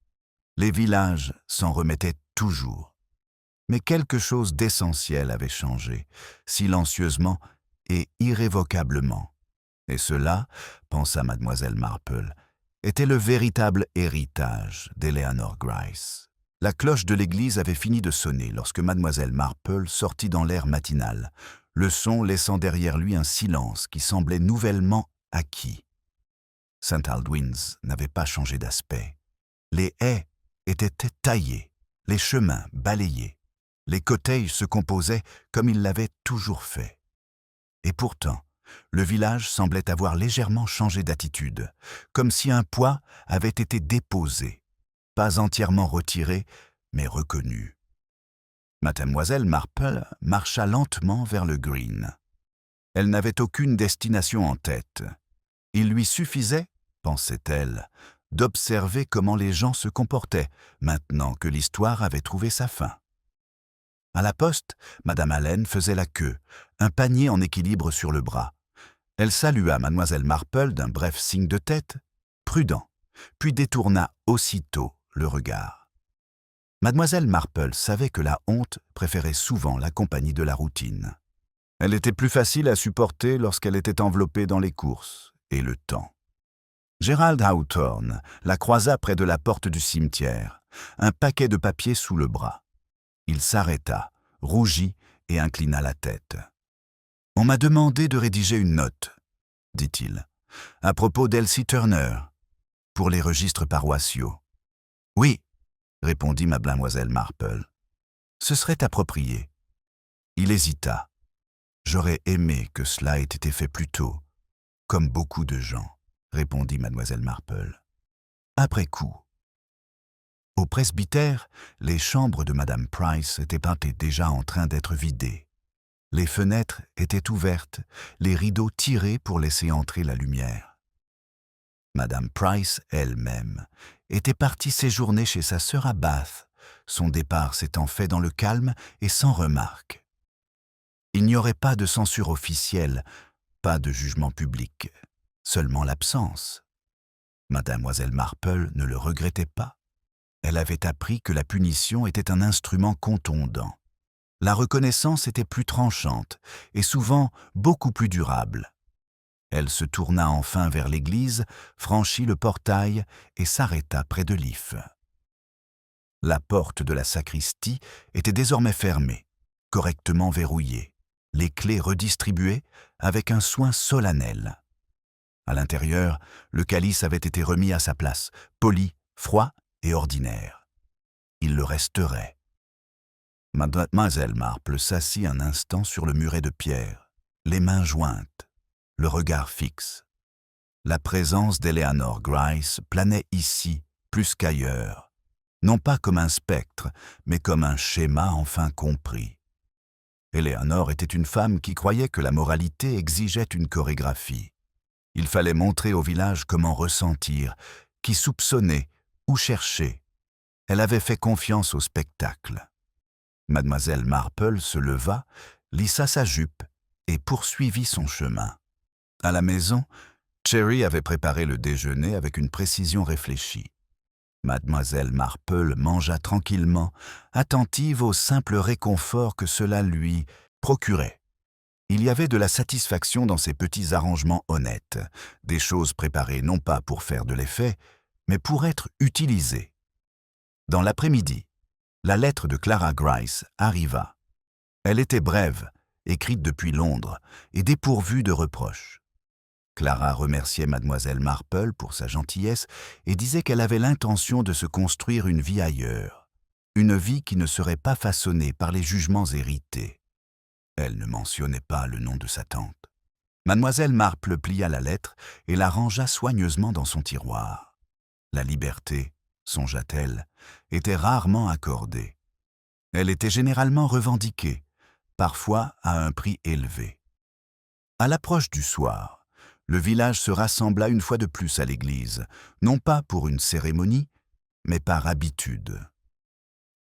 Les villages s'en remettaient toujours. Mais quelque chose d'essentiel avait changé, silencieusement et irrévocablement. Et cela, pensa mademoiselle Marple, était le véritable héritage d'Eleanor Gryce. La cloche de l'église avait fini de sonner lorsque mademoiselle Marple sortit dans l'air matinal, le son laissant derrière lui un silence qui semblait nouvellement acquis. St. Aldwyn's n'avait pas changé d'aspect. Les haies étaient taillées, les chemins balayés. Les cottages se composaient comme ils l'avaient toujours fait. Et pourtant, le village semblait avoir légèrement changé d'attitude, comme si un poids avait été déposé, pas entièrement retiré, mais reconnu. Mademoiselle Marple marcha lentement vers le green. Elle n'avait aucune destination en tête. Il lui suffisait, pensait-elle, d'observer comment les gens se comportaient, maintenant que l'histoire avait trouvé sa fin. À la poste, Madame Allen faisait la queue, un panier en équilibre sur le bras. Elle salua mademoiselle Marple d'un bref signe de tête, prudent, puis détourna aussitôt le regard. Mademoiselle Marple savait que la honte préférait souvent la compagnie de la routine. Elle était plus facile à supporter lorsqu'elle était enveloppée dans les courses et le temps. Gerald Hawthorne la croisa près de la porte du cimetière, un paquet de papiers sous le bras. Il s'arrêta, rougit et inclina la tête. « On m'a demandé de rédiger une note, dit-il, à propos d'Elsie Turner, pour les registres paroissiaux. »« Oui, » répondit mademoiselle Marple. « Ce serait approprié. » Il hésita. « J'aurais aimé que cela ait été fait plus tôt, comme beaucoup de gens, » répondit mademoiselle Marple. Après coup. Au presbytère, les chambres de madame Price étaient déjà en train d'être vidées. Les fenêtres étaient ouvertes, les rideaux tirés pour laisser entrer la lumière. Madame Price elle-même était partie séjourner chez sa sœur à Bath, son départ s'étant fait dans le calme et sans remarque. Il n'y aurait pas de censure officielle, pas de jugement public, seulement l'absence. Mademoiselle Marple ne le regrettait pas. Elle avait appris que la punition était un instrument contondant. La reconnaissance était plus tranchante et souvent beaucoup plus durable. Elle se tourna enfin vers l'église, franchit le portail et s'arrêta près de l'if. La porte de la sacristie était désormais fermée, correctement verrouillée, les clés redistribuées avec un soin solennel. À l'intérieur, le calice avait été remis à sa place, poli, froid et ordinaire. il le resterait. Mademoiselle Marple s'assit un instant sur le muret de pierre, les mains jointes, le regard fixe. La présence d'Eleanor Gryce planait ici plus qu'ailleurs, non pas comme un spectre, mais comme un schéma enfin compris. Eleanor était une femme qui croyait que la moralité exigeait une chorégraphie. Il fallait montrer au village comment ressentir, qui soupçonner, où chercher. Elle avait fait confiance au spectacle. Mademoiselle Marple se leva, lissa sa jupe et poursuivit son chemin. À la maison, Cherry avait préparé le déjeuner avec une précision réfléchie. Mademoiselle Marple mangea tranquillement, attentive au simple réconfort que cela lui procurait. Il y avait de la satisfaction dans ces petits arrangements honnêtes, des choses préparées non pas pour faire de l'effet, mais pour être utilisées. Dans l'après-midi, la lettre de Clara Gryce arriva. Elle était brève, écrite depuis Londres, et dépourvue de reproches. Clara remerciait mademoiselle Marple pour sa gentillesse et disait qu'elle avait l'intention de se construire une vie ailleurs, une vie qui ne serait pas façonnée par les jugements hérités. Elle ne mentionnait pas le nom de sa tante. Mademoiselle Marple plia la lettre et la rangea soigneusement dans son tiroir. La liberté, songea-t-elle, était rarement accordée. Elle était généralement revendiquée, parfois à un prix élevé. À l'approche du soir, le village se rassembla une fois de plus à l'église, non pas pour une cérémonie, mais par habitude.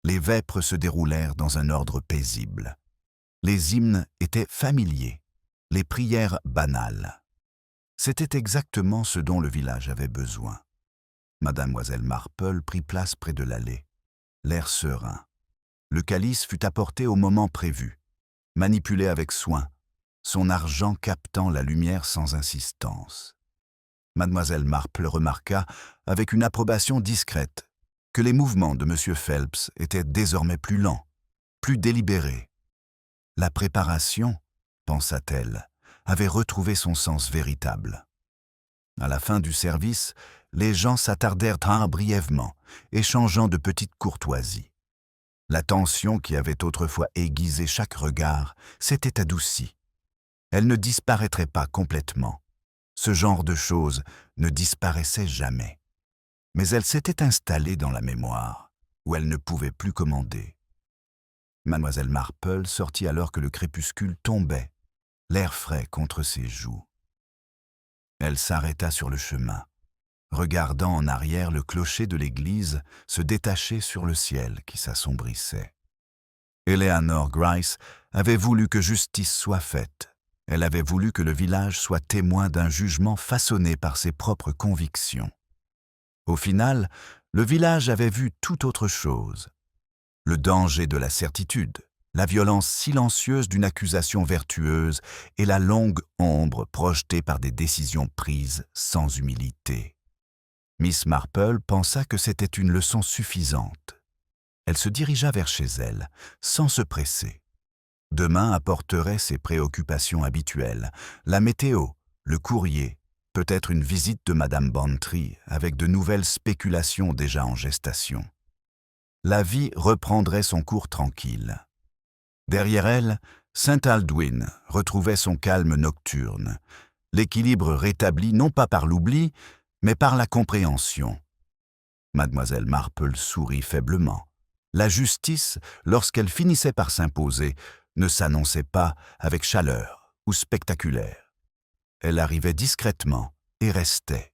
Les vêpres se déroulèrent dans un ordre paisible. Les hymnes étaient familiers, les prières banales. C'était exactement ce dont le village avait besoin. Mademoiselle Marple prit place près de l'allée, l'air serein. Le calice fut apporté au moment prévu, manipulé avec soin, son argent captant la lumière sans insistance. Mademoiselle Marple remarqua, avec une approbation discrète, que les mouvements de M. Phelps étaient désormais plus lents, plus délibérés. La préparation, pensa-t-elle, avait retrouvé son sens véritable. À la fin du service, les gens s'attardèrent brièvement, échangeant de petites courtoisies. La tension qui avait autrefois aiguisé chaque regard s'était adoucie. Elle ne disparaîtrait pas complètement. Ce genre de choses ne disparaissait jamais. Mais elle s'était installée dans la mémoire, où elle ne pouvait plus commander. Mademoiselle Marple sortit alors que le crépuscule tombait, l'air frais contre ses joues. Elle s'arrêta sur le chemin, regardant en arrière le clocher de l'église se détacher sur le ciel qui s'assombrissait. Eleanor Gryce avait voulu que justice soit faite. Elle avait voulu que le village soit témoin d'un jugement façonné par ses propres convictions. Au final, le village avait vu tout autre chose. Le danger de la certitude, la violence silencieuse d'une accusation vertueuse et la longue ombre projetée par des décisions prises sans humilité. Miss Marple pensa que c'était une leçon suffisante. Elle se dirigea vers chez elle, sans se presser. Demain apporterait ses préoccupations habituelles, la météo, le courrier, peut-être une visite de Madame Bantry avec de nouvelles spéculations déjà en gestation. La vie reprendrait son cours tranquille. Derrière elle, Saint Aldwyn retrouvait son calme nocturne, l'équilibre rétabli non pas par l'oubli, mais par la compréhension. Mademoiselle Marple sourit faiblement. La justice, lorsqu'elle finissait par s'imposer, ne s'annonçait pas avec chaleur ou spectaculaire. Elle arrivait discrètement et restait.